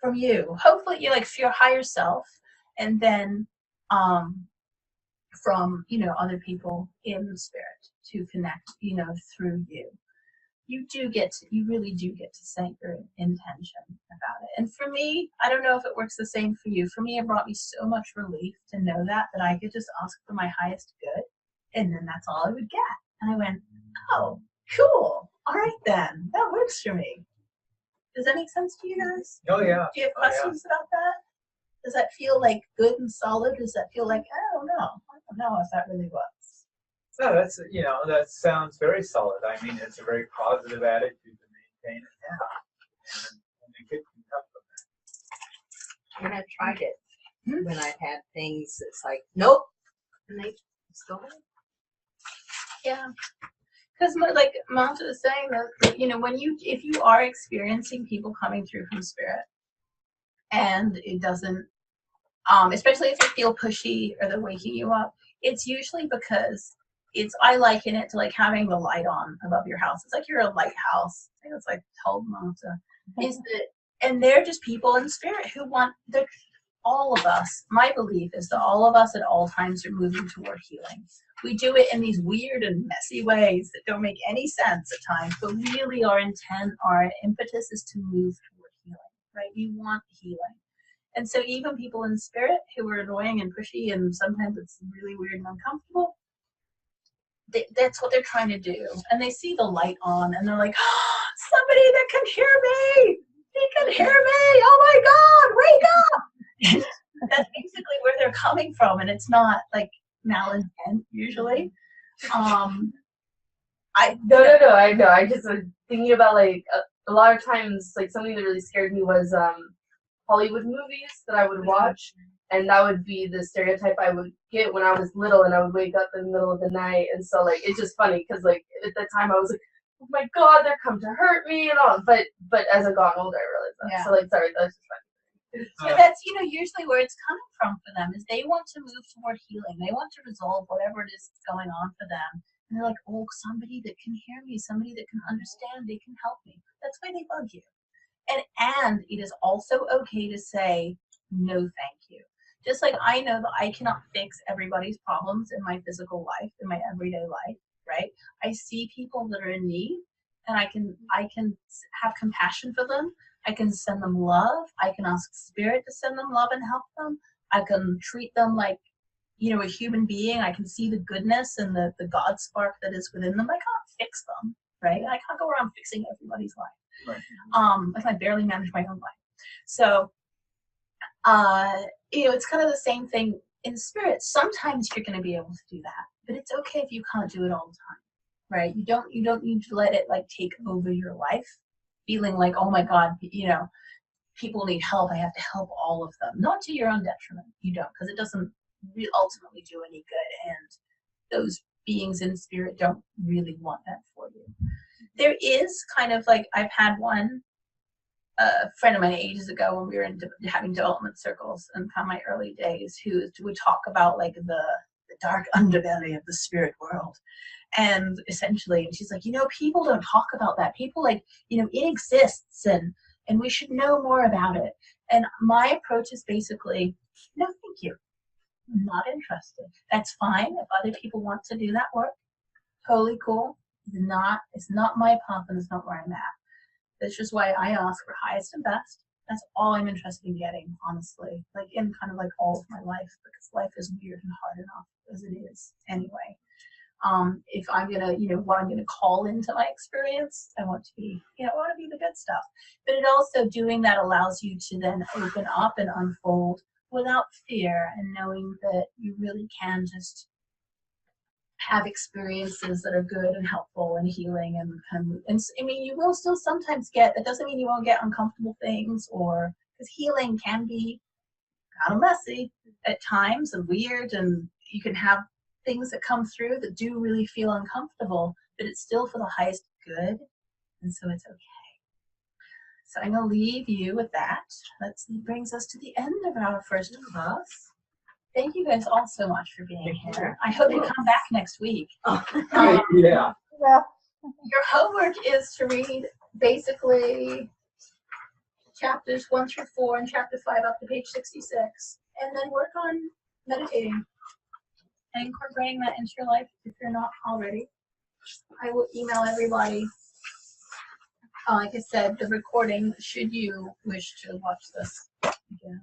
from you. Hopefully you, like, for your higher self, and then from, you know, other people in spirit to connect, you know, through you. You really do get to set your intention about it. And for me, I don't know if it works the same for you. For me, it brought me so much relief to know that I could just ask for my highest good, and then that's all I would get. And I went, oh, cool. All right then, that works for me. Does that make sense to you guys? Oh yeah. Do you have questions about that? Does that feel like good and solid? Does that feel like, I don't know if that really works? No, that's, you know, that sounds very solid. I mean, it's a very positive attitude to maintain and have, and a good can come from that. And I've tried it when I've had things. It's like, nope, and they still have. Yeah, because like Malta was saying, that, you know, if you are experiencing people coming through from spirit, and it doesn't, especially if you feel pushy or they're waking you up, it's usually because I liken it to like having the light on above your house. It's like you're a lighthouse. I think it's like told Malta. And they're just people in spirit who want all of us. My belief is that all of us at all times are moving toward healing. We do it in these weird and messy ways that don't make any sense at times, but really our intent, our impetus is to move toward healing, right? We want healing. And so even people in spirit who are annoying and pushy, and sometimes it's really weird and uncomfortable, that's what they're trying to do. And they see the light on, and they're like, oh, somebody that can hear me! He can hear me! Oh my God, wake up! That's basically where they're coming from, and it's not like malintent usually. No, I know. I just was thinking about like a lot of times, like something that really scared me was Hollywood movies that I would watch, and that would be the stereotype I would get when I was little, and I would wake up in the middle of the night, and so like it's just funny because like at that time I was like, oh my God, they're come to hurt me and all, but as I got older I realized that. Yeah. So like sorry, that's just funny. So that's, usually where it's coming from for them is they want to move toward healing. They want to resolve whatever it is that's going on for them. And they're like, oh, somebody that can hear me, somebody that can understand, they can help me. That's why they bug you. And it is also okay to say, no, thank you. Just like I know that I cannot fix everybody's problems in my physical life, in my everyday life, right? I see people that are in need, and I can have compassion for them. I can send them love. I can ask spirit to send them love and help them. I can treat them like, a human being. I can see the goodness and the God spark that is within them. I can't fix them, right? I can't go around fixing everybody's life. Right. Like I barely manage my own life. So, it's kind of the same thing in spirit. Sometimes you're going to be able to do that, but it's okay if you can't do it all the time, right? You don't need to let it like take over your life, feeling like, oh my God, people need help. I have to help all of them. Not to your own detriment. You don't, because it doesn't ultimately do any good, and those beings in spirit don't really want that for you. There is kind of like, I've had one friend of mine ages ago when we were having development circles and kind of my early days, who would talk about like the dark underbelly of the spirit world. And essentially, and she's like, people don't talk about that. People like, it exists, and we should know more about it. And my approach is basically, no, thank you. I'm not interested. That's fine. If other people want to do that work, totally cool. It's not my path, and it's not where I'm at. That's just why I ask for highest and best. That's all I'm interested in getting, honestly. Like in kind of like all of my life, because life is weird and hard enough as it is anyway. If I'm gonna, what I'm gonna call into my experience, I want to be, I want to be the good stuff. But it also, doing that allows you to then open up and unfold without fear, and knowing that you really can just have experiences that are good and helpful and healing, and I mean, you will still sometimes get, that doesn't mean you won't get uncomfortable things, or because healing can be kind of messy at times and weird, and you can have things that come through that do really feel uncomfortable, but it's still for the highest good, and so it's okay. So I'm going to leave you with that. That brings us to the end of our first class. Thank you guys all so much for being here. I hope you come back next week. Yeah. Well, Your homework is to read basically chapters 1 through 4 and chapter 5 up to page 66, and then work on meditating and incorporating that into your life if you're not already. I will email everybody, like I said, the recording should you wish to watch this again.